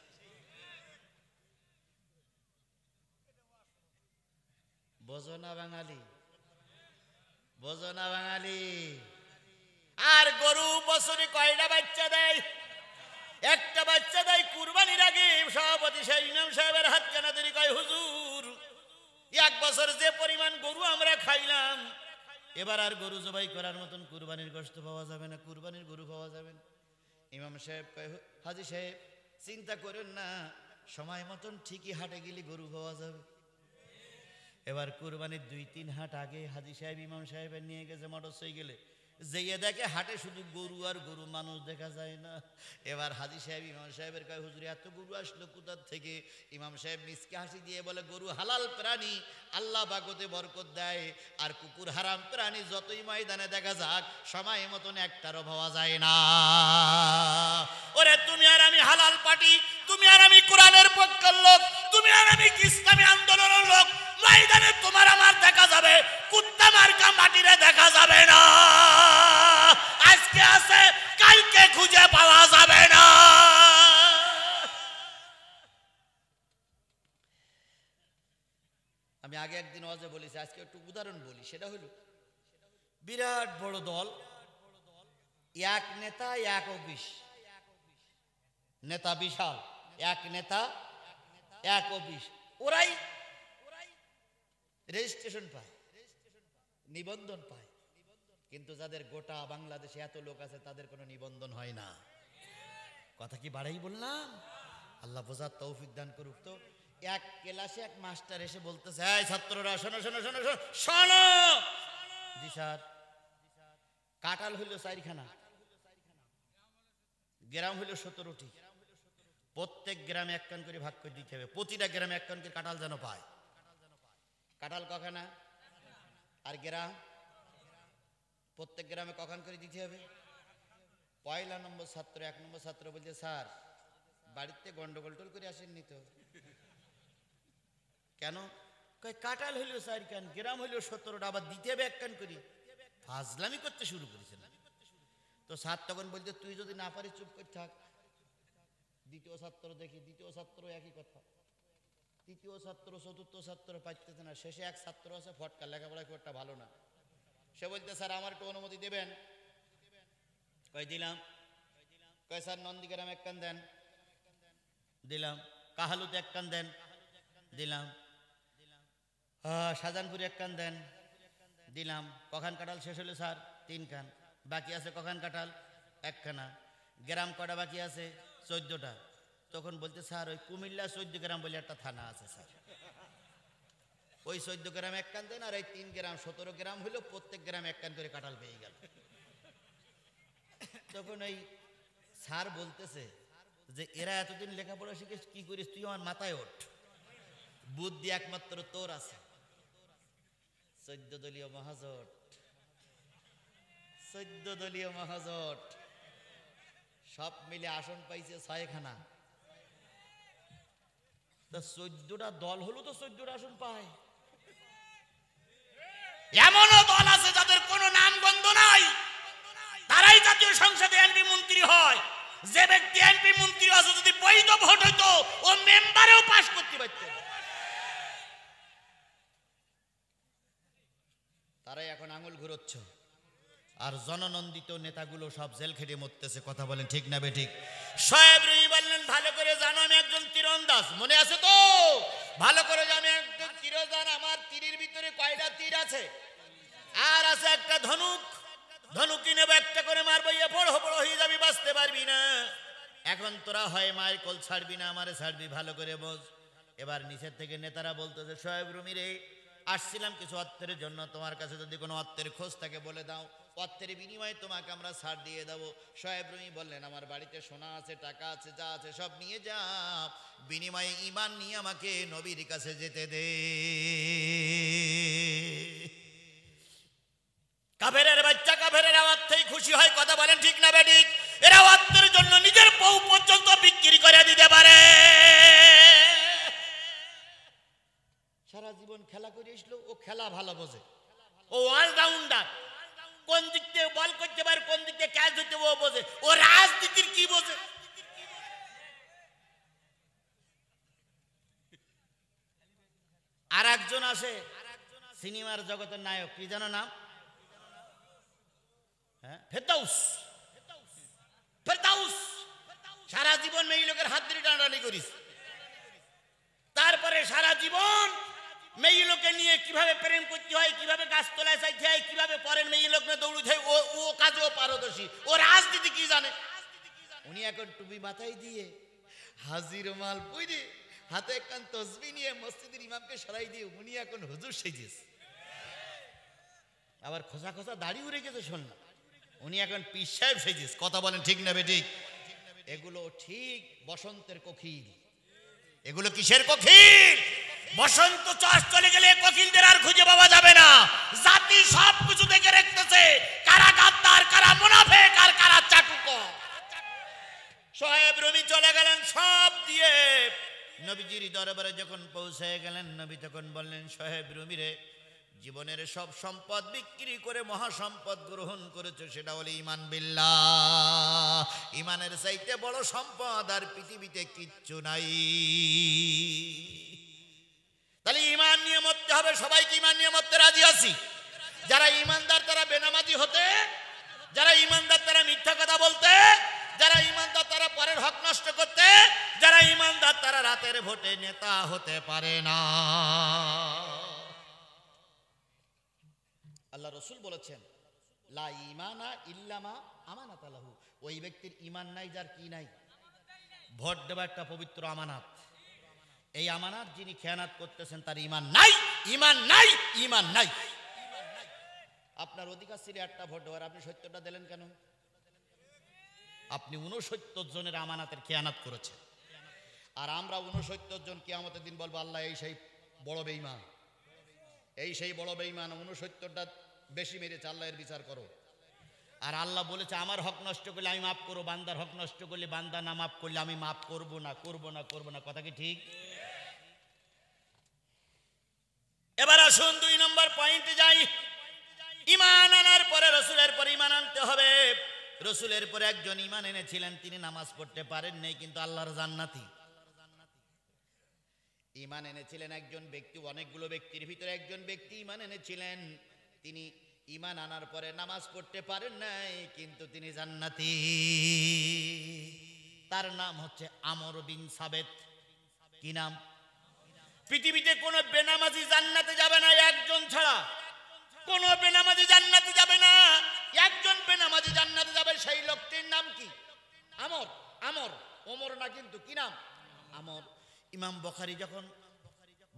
বোঝো না বাঙালি, বোঝো না বাঙালি? আর গরু বছরে কয়টা বাচ্চা দেয়? একটা বাচ্চা দেয় কুরবানির আগে। সভাপতি সাহেব, ইমাম সাহেবের হাত কেনা ধরি কয়, হুজুর 1 বছর যে পরিমাণ গরু আমরা খাইলাম, এবার আর গরু জবাই করার মতন কুরবানির গোশত পাওয়া যাবে না, কুরবানির গরু পাওয়া যাবে না। ইমাম সাহেব কয়, হাজী সাহেব চিন্তা করেন না, সময় মতন ঠিকই হাটে গেলে গরু পাওয়া যাবে। এবার কুরবানির 2-3 হাট আগে হাজী সাহেব ইমাম সাহেবের নিয়ে গেছে মোটর সাইকেলে, যেয়ে দেখে হাটে শুধু গরু আর গরু, মানুষ দেখা যায় না। এবার হাজী সাহেব ইমাম সাহেবের কয়, হুজুর এত গরু আসলো কোথার থেকে? ইমাম সাহেব মিসকে হাসি দিয়ে বলে, গরু হালাল প্রাণী, আল্লাহ বাগতে বরকত দেয়, আর কুকুর হারাম প্রাণী, যতই ময়দানে দেখা যাক সময় মতন একটারও পাওয়া যায় না। ওরে তুমি আর আমি হালাল পার্টি, তুমি আর আমি কোরআনের পক্ষের লোক, তুমি আর আমি ইসলামী আন্দোলনের লোক, ময়দানে তোমার আমার দেখা যাবে, কুত্তা মার্কা মাটিরে দেখা যাবে না। আজকে আছে, কালকে খুঁজে পাওয়া যাবে না। আমি আগে একদিন ওয়াজে বলেছি, আজকে একটু উদাহরণ বলি। সেটা হলো, বিরাট বড় দল, এক নেতা এক অফিস, নেতা বিশাল, এক নেতা এক অফিস, ওরাই রেজিস্ট্রেশন পায়, নিবন্ধন পায়। কিন্তু যাদের গোটা বাংলাদেশে এত লোক আছে, তাদের কোনো নিবন্ধন হয় না। কথা কি বাড়াই বললাম? আল্লাহ বোঝার তৌফিক দান করুক। তো এক ক্লাসে এক মাস্টার এসে বলতেছে, এই ছাত্ররা শোনো শোনো শোনো শোনো শোনো। জি স্যার। কাঁঠাল হইল 4খানা, গ্রাম হইল 17টি, প্রত্যেক গ্রামে 1 কান করে ভাগ করে দিতে হবে, প্রতিটা গ্রামে 1 কান করে কাঁঠাল যেন পায়। কাঁঠাল কখানা? আর গ্রাম প্রত্যেক গ্রামে কখান করে দিতে হবে? 1 নম্বর ছাত্র, 1 নম্বর ছাত্র বলছে, স্যার বাড়িতে গন্ডগোল টোল করে আসেননি তো? কেন? কয় কাঁঠাল হইল 4 কান, গ্রাম হইল 17টা, আবার দিতে হবে 1 কান করে। ফাজলামি করতে শুরু করেছেন। তো স্যার তখন বলছে, তুই যদি না পারিস চুপ করে থাক। দ্বিতীয় ছাত্র দেখি, দ্বিতীয় ছাত্র একই কথা, তৃতীয় ছাত্র, চতুর্থ ছাত্র পাইতেছে না। শেষে এক ছাত্র আছে ফটকা, লেখাপড়া খুব একটা ভালো না। সে বলতে, স্যার আমার একটু অনুমতি দেবেন? কয় দিলাম। কয় স্যার নন্দীগ্রাম 1 কান দেন? দিলাম। কাহালুতে 1 কান দেন? দিলাম। শাহজাহানপুরে 1 কান দেন? দিলাম। কখান কাঁঠাল শেষ হলো স্যার? 3 কান। বাকি আছে কখান কাঁঠাল? 1 খানা। গ্রাম কটা বাকি আছে? 14টা। তখন বলতে, স্যার ওই কুমিল্লা 14 গ্রাম বলে একটা থানা আছে স্যার, ওই 14 গ্রাম 1 কান দেন, আর এই 3 গ্রাম 17 গ্রাম হইলো, প্রত্যেক গ্রাম 1 কান করে কাঁঠাল পেয়ে গেল। তখন ওই স্যার বলতেছে যে, এরা এতদিন লেখাপড়া শিখে কি করিস তুই? আমার মাথায় ওঠ, বুদ্ধি একমাত্র তোর আছে। 14 দলীয় মহাজোট, 14 দলীয় মহাজোট সব মিলে আসন পাইছে 6খানা। তো 14টা দল হলো তো 14টা আসন পায়। এমনও দল আছে যাদের কোনো নাম গন্ধ নাই, তারাই জাতীয় সংসদে এমপি মন্ত্রী হয়। যে ব্যক্তি এমপি মন্ত্রী আছে যদি বৈধ ভোট হইতো ও মেম্বারেও পাস করতে পারত। তারাই এখন আঙুল ঘুরোচ্ছে, আর জননন্দিত নেতাগুলো সব জেল খেটে মরতেছে। কথা বলেন ঠিক না বেঠিক? শোয়েব রুমি বললেন, ভালো করে জানো আমি একজন তীরন্দাজ, মনে আছে তো? ভালো করে জানো একজন তীরন্দাজ। আমার তীরের ভিতরে কয়টা তীর আছে? আর আছে একটা ধনুক। ধনুক কিনে একটা করে মারবো, বড় বড় হয়ে যাবি, বাঁচতে পারবি না। এখন তোরা হয় মায়ের কোল ছাড়বি না আমারে ছাড়বি, ভালো করে বোঝ। এবার নিচের থেকে নেতারা বলতেছে, শোয়েব রুমি রে, আসছিলাম কিছু অর্থের জন্য, তোমার কাছে যদি কোনো অর্থের খোঁজ থাকে বলে দাও, অর্থের বিনিময়ে তোমাকে আমরা ছাড় দিয়ে দেবো। শোয়েব রুমি বললেন, আমার বাড়িতে সোনা আছে, টাকা আছে, যা আছে সব নিয়ে যা, বিনিময়ে ঈমান নিয়ে আমাকে নবীর কাছে যেতে দে। কাফেরের বাচ্চা কাফেরের অর্থেই খুশি হয়। কথা বলেন ঠিক না বেঠিক? এরা অর্থের জন্য নিজের বউ পর্যন্ত বিক্রি করে দিতে পারে। সারা জীবন খেলা করে আসলো, ও খেলা ভালো বোঝে, ও অলরাউন্ডার। কোন দিক থেকে বল করতে পারে, কোন দিক থেকে ক্যাচ ধরতে ও বোঝে। ও রাজনীতির কি বোঝে? আর একজন আসে সিনেমার জগতের নায়ক, কি জানো নাম? ফেরদাউস। ফেরদাউস সারা জীবন মেয়ে লোকের হাত ধরে টানাটানি করিস, তারপরে সারা জীবন মেয়ে লোকে নিয়ে কিভাবে প্রেম করতে হয়, কিভাবে গাছ তোলায় চাইতে হয়, কিভাবে পরের মেয়ে লোক দৌড়তে হয়, ও কাজেও পারদর্শী। ও রাজনীতি কি জানে? উনি এখন টুপি মাথায় দিয়ে, হাজির মাল পইরে, হাতে একখান তসবি নিয়ে মসজিদের ইমামকে সরাই দিয়ে উনি এখন হুজুর সেজেছে। আবার খোসা খোসা দাড়ি উড়ে গেছে শুনলাম, উনি এখন পীর সাহেব সেজেছে। কথা বলেন ঠিক না বেঠিক? এগুলো ঠিক বসন্তের কোকিল। এগুলো কিসের কোকিল? বসন্ত চাষ চলে গেলে কোকিলদের আর খুঁজে পাওয়া যাবে না। জাতি সব কিছু দেখে রাখতেছে, কারা গাদ্দার, কারা মুনাফিক, আর কারা চাটুকর। শোয়েব রুমি চলে গেলেন সব দিয়ে। নবীজির দরবারে যখন পৌঁছে গেলেন, নবী তখন বললেন, শোয়েব রুমি রে, জীবনের সব সম্পদ বিক্রি করে মহাসম্পদ গ্রহণ করেছে, সেটা হলো ঈমান বিল্লাহ। ঈমানের চাইতে বড় সম্পদ আর পৃথিবীতে কিচ্ছু নাই। তাহলে ঈমান নিয়ে মরতে হবে। সবাইকে ঈমান নিয়ে মরতে রাজি আছি। যারা ঈমানদার তারা বেনামাজি হতে, যারা ঈমানদার তারা মিথ্যা কথা বলতে, যারা ঈমানদার তারা পরের হক নষ্ট করতে, যারা ঈমানদার তারা রাতের ভোটে নেতা হতে পারে না। আল্লাহ রসুল বলেছেন, লা ঈমানা ইল্লামা আমানাত লাহু। ওই ব্যক্তির ঈমান নাই যার কি নাই? ভোট দেওয়া একটা পবিত্র আমানত। এই আমানত যিনি খেয়ানত করতেছেন তার ঈমান নাই, ঈমান নাই, ঈমান নাই। আপনার অধিকার ছিল একটা ভোট দেওয়ার, আপনি 70টা দিলেন কেন? আপনি 69 জনের আমানতের খেয়ানত করেছেন। আর আমরা 69 জন কিয়ামতের দিন বলবো, আল্লাহ এই সেই বড় বেঈমান, এই সেই বড় বেঈমান, 69টা বেশি মেরেছে, আল্লাহ এর বিচার করো। আর আল্লাহ বলেছে, আমার হক নষ্ট করলে আমি মাফ করবো, বান্দার হক নষ্ট করলে বান্দা না মাফ করলে আমি মাফ করবো না, করবো না, করবো না। কথা কি ঠিক? এবার আসুন 2 নম্বর পয়েন্টে যাই। ঈমান আনার পরে রসুলের পরে ঈমান আনতে হবে। রসুলের পরে একজন ঈমান এনেছিলেন, তিনি নামাজ পড়তে পারেন নাই, কিন্তু আল্লাহর জান্নাতি। ঈমান এনেছিলেন একজন ব্যক্তি, অনেকগুলো ব্যক্তির ভিতরে একজন ব্যক্তি ঈমান এনেছিলেন, তিনি ঈমান আনার পরে নামাজ পড়তে পারেন নাই, কিন্তু তিনি জান্নাতি। তার নাম হচ্ছে আমর বিন সাবেত। কি নাম? পৃথিবীতে কোন বেনামাজি জান্নাতে যাবে না একজন ছাড়া। কোন বেনামাজি জান্নাতে যাবে না, একজন বেনামাজি জান্নাতে যাবে। সেই লোকটির নাম কি? আমর। আমর, ওমর না কিন্তু। কি নাম? আমর। ইমাম বুখারী যখন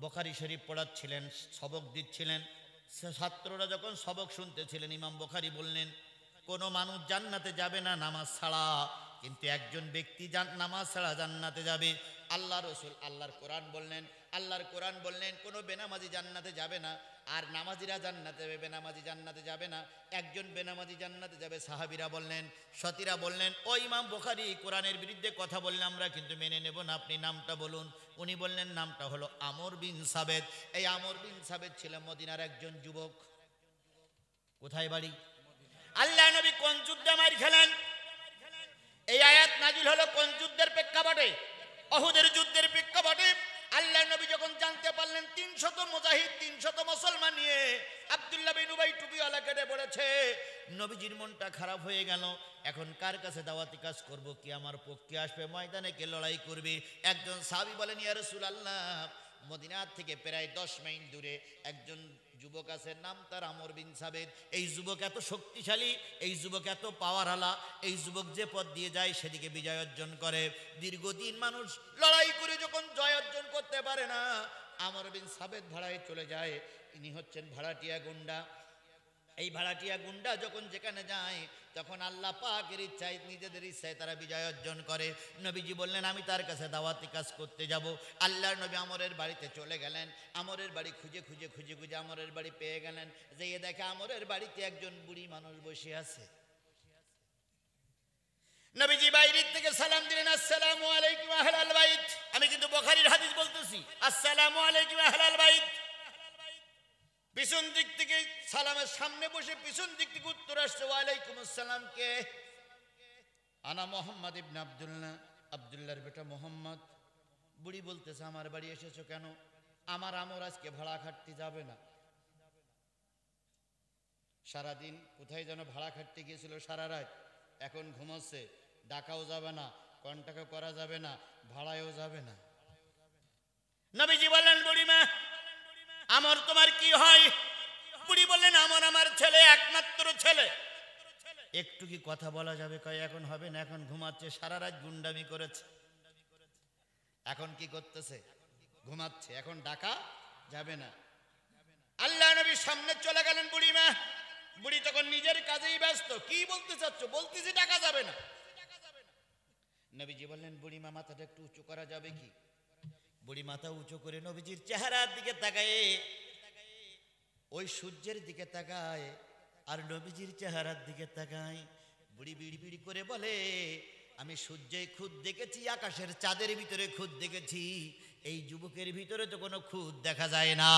বুখারী শরীফ পড়াচ্ছিলেন, সবক দিচ্ছিলেন, ছাত্ররা যখন সবক শুনতেছিলেন, ইমাম বুখারী বললেন, কোন মানুষ জান্নাতে যাবে না নামাজ ছাড়া, কিন্তু একজন ব্যক্তি নামাজ ছাড়া জান্নাতে যাবে। আল্লাহ রসুল, আল্লাহর কোরআন বললেন, আল্লাহর কোরআন বললেন কোনো বেনামাজি জান্নাতে যাবে না, আর নামাজিরা জান্নাতে যাবে, বেনামাজি জান্নাতে যাবে না। একজন বেনামাজি জান্নাতে যাবে। সাহাবীরা বললেন, সতীরা বললেন, ও ইমাম বুখারী, কোরআনের বিরুদ্ধে কথা বললে আমরা কিন্তু মেনে নেব না, আপনি নামটা বলুন। উনি বললেন নামটা হলো আমর বিন সাবেদ। এই আমর বিন সাবেদ ছিলেন মদিনার একজন যুবক। কোথায় বাড়ি? আল্লাহ নবী কোন যুদ্ধে মার খেলেন? এই আয়াত নাজিল হলো কোন যুদ্ধের প্রেক্ষাপটে? উহুদের যুদ্ধের প্রেক্ষাপটে। আল্লাহ নবী যখন জানতে পারলেন 300 মুজাহিদ, 300 মুসলমান নিয়ে আব্দুল্লাহ বিন উবাই টুপিওয়ালা কেটে পড়েছে, নবীজির মনটা খারাপ হয়ে গেল। এখন কার কাছে দাওয়াতি কাজ করব? কি আমার পক্ষে আসবে? ময়দানে কে লড়াই করবে? একজন সাহাবী বলেন, ইয়া রাসূলুল্লাহ, মদিনার থেকে প্রায় 10 মাইল দূরে একজন যুবক আছে, নাম তার আমর বিন সাবেদ। এই যুবক এত শক্তিশালী, এই যুবক এত পাওয়ারওয়ালা, এই যুবক যে পথ দিয়ে যায় সেদিকে বিজয় অর্জন করে। দীর্ঘদিন মানুষ লড়াই করে যখন জয় অর্জন করতে পারে না, আমর বিন সাবেদ ভাড়ায় চলে যায়। ইনি হচ্ছেন ভাড়াটিয়া গুন্ডা। এই ভাড়াটিয়া গুন্ডা যখন যেখানে যায় তখন আল্লাহ পাকের ইচ্ছায়, নিজেদের ইচ্ছায় তারা বিজয় অর্জন করে। নবীজি বললেন আমি তার কাছে দাওয়াতি কাজ করতে যাব। আল্লাহর নবী আমরের বাড়িতে চলে গেলেন। আমরের বাড়ি খুঁজে খুঁজে খুঁজে খুঁজে আমরের বাড়ি পেয়ে গেলেন। যেয়ে দেখে আমরের বাড়িতে একজন বুড়ি মানুষ বসে আছে। নবীজি বাইরের থেকে সালাম দিলেন, আসসালামু আলাইকুম আহলাল বাইত। আমি কিন্তু বুখারীর হাদিস বলতেছি, আসসালামু আলাইকুম আহলাল বাইত। পিছন দিক থেকে সালামের সামনে বসে পিছন দিক থেকে উত্তর আসছে, ওয়ালাইকুম আসসালাম। কে? আনা মোহাম্মদ ইবনে আব্দুল্লাহ, আব্দুল্লাহর বেটা মোহাম্মদ। বুড়ি বলতেছে, আমার বাড়ি এসেছো কেন? আমার আমর আজকে ভাড়া খাটতে যাবে না। সারাদিন কোথায় যেন ভাড়া খাটতে গিয়েছিল, সারা রাত, এখন ঘুমোচ্ছে। ডাকাও যাবে না, কন্টাক্টও করা যাবে না, ভাড়ায়ও যাবে না। নবীজি বললেন, বুড়িমা আমর তোমার কি হয়? বুড়ি বললেন, আমর আমার ছেলে, একমাত্র ছেলে। একটু কি কথা বলা যাবে? কয় এখন হবে না, এখন ঘুমাচ্ছে, সারা রাত গুন্ডামি করেছে, এখন কি করতেছে? ঘুমাচ্ছে, এখন ডাকা যাবে না। আল্লাহ নবী সামনে চলে গেলেন। বুড়িমা, বুড়ি তখন নিজের কাজেই ব্যস্ত। কি বলতে চাচ্ছ? বলতেছি ডাকা যাবে না। নবীজি বললেন, বুড়িমা মাথাটা একটু উঁচু করা যাবে কি? বুড়ি মাথা উঁচু করে নবীজির চেহারার দিকে তাকায়, ওই সূর্যের দিকে তাকায় আর নবীজির চেহারার দিকে তাকায়। বুড়ি বিড়ি বিড়ি করে বলে, আমি সূর্যে খুদ দেখেছি, আকাশের চাঁদের ভিতরে খুদ দেখেছি, এই যুবকের ভিতরে তো কোনো খুদ দেখা যায় না।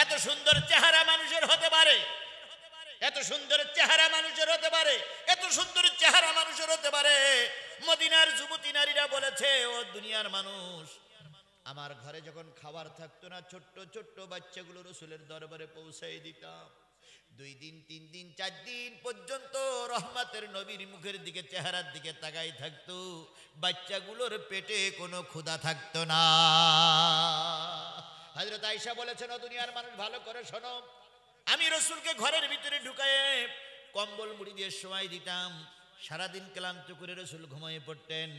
এত সুন্দর চেহারা মানুষের হতে পারে, এত সুন্দর চেহারা মানুষের হতে পারে, এত সুন্দর চেহারা মানুষের হতে পারে। মদিনার যুবতী নারীরা বলেছে, ও দুনিয়ার মানুষ, আমার ঘরে যখন খাবার থাকতো না, ছোট্ট ছোট্ট বাচ্চাগুলো রাসূলের দরবারে পৌঁছাই দিতাম। 2 দিন 3 দিন 4 দিন পর্যন্ত রহমতের নবীর মুখের দিকে, চেহারার দিকে তাকাই থাকতো। বাচ্চাগুলোর পেটে কোনো ক্ষুধা থাকতো না। হযরত আয়েশা বলেছেন, ও দুনিয়ার মানুষ ভালো করে শোনো, আমি রাসূলকে ঘরের ভিতরে ঢুকায়ে কম্বল মুড়ি দিয়ে শোয়াই দিতাম। সারাদিন ক্লান্ত করে রাসূল ঘুমিয়ে পড়তেন।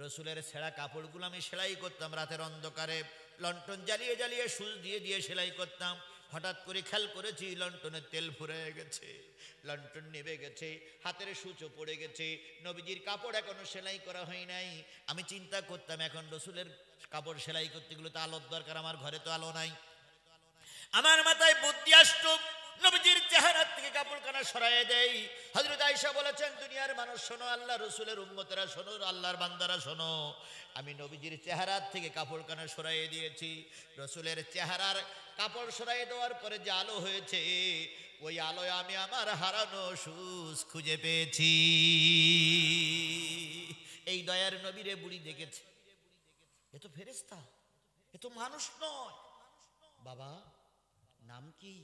রাসূলের ছেঁড়া কাপড়গুলো আমি সেলাই করতাম রাতের অন্ধকারে, লণ্ঠন জ্বালিয়ে জ্বালিয়ে সুচ দিয়ে দিয়ে সেলাই করতাম। হঠাৎ করে খেয়াল করেছি লণ্ঠনের তেল ফুরিয়ে গেছে, লণ্ঠন নিভে গেছে, হাতের সূচও পড়ে গেছে, নবীজির কাপড় এখনো সেলাই করা হয় নাই। আমি চিন্তা করতাম, এখন রাসূলের কাপড় সেলাই করতে গেলে তো আলোর দরকার, আমার ঘরে তো আলো নাই। আমার মাথায় বুদ্ধি আসতো, নবীজির চেহারা থেকে কাপড়খানা সরাইয়ে দেই। হযরত আয়েশা বলেছেন, দুনিয়ার মানুষ শোনো, আল্লাহ রাসূলের উম্মতেরা শোনো, আল্লাহর বান্দারা শোনো, আমি নবীজির চেহারা থেকে কাপড়খানা সরাইয়ে দিয়েছি। রাসূলের চেহারার কাপড় সরাইয়ে দেওয়ার পরে যে আলো হয়েছে, ওই আলোয় আমি আমার হারানো সুজ খুঁজে পেয়েছি। এই দয়ার নবীরে বুড়ি দেখেছে, এ তো ফেরেশতা, এ তো মানুষ নয়। বাবা নাম কি?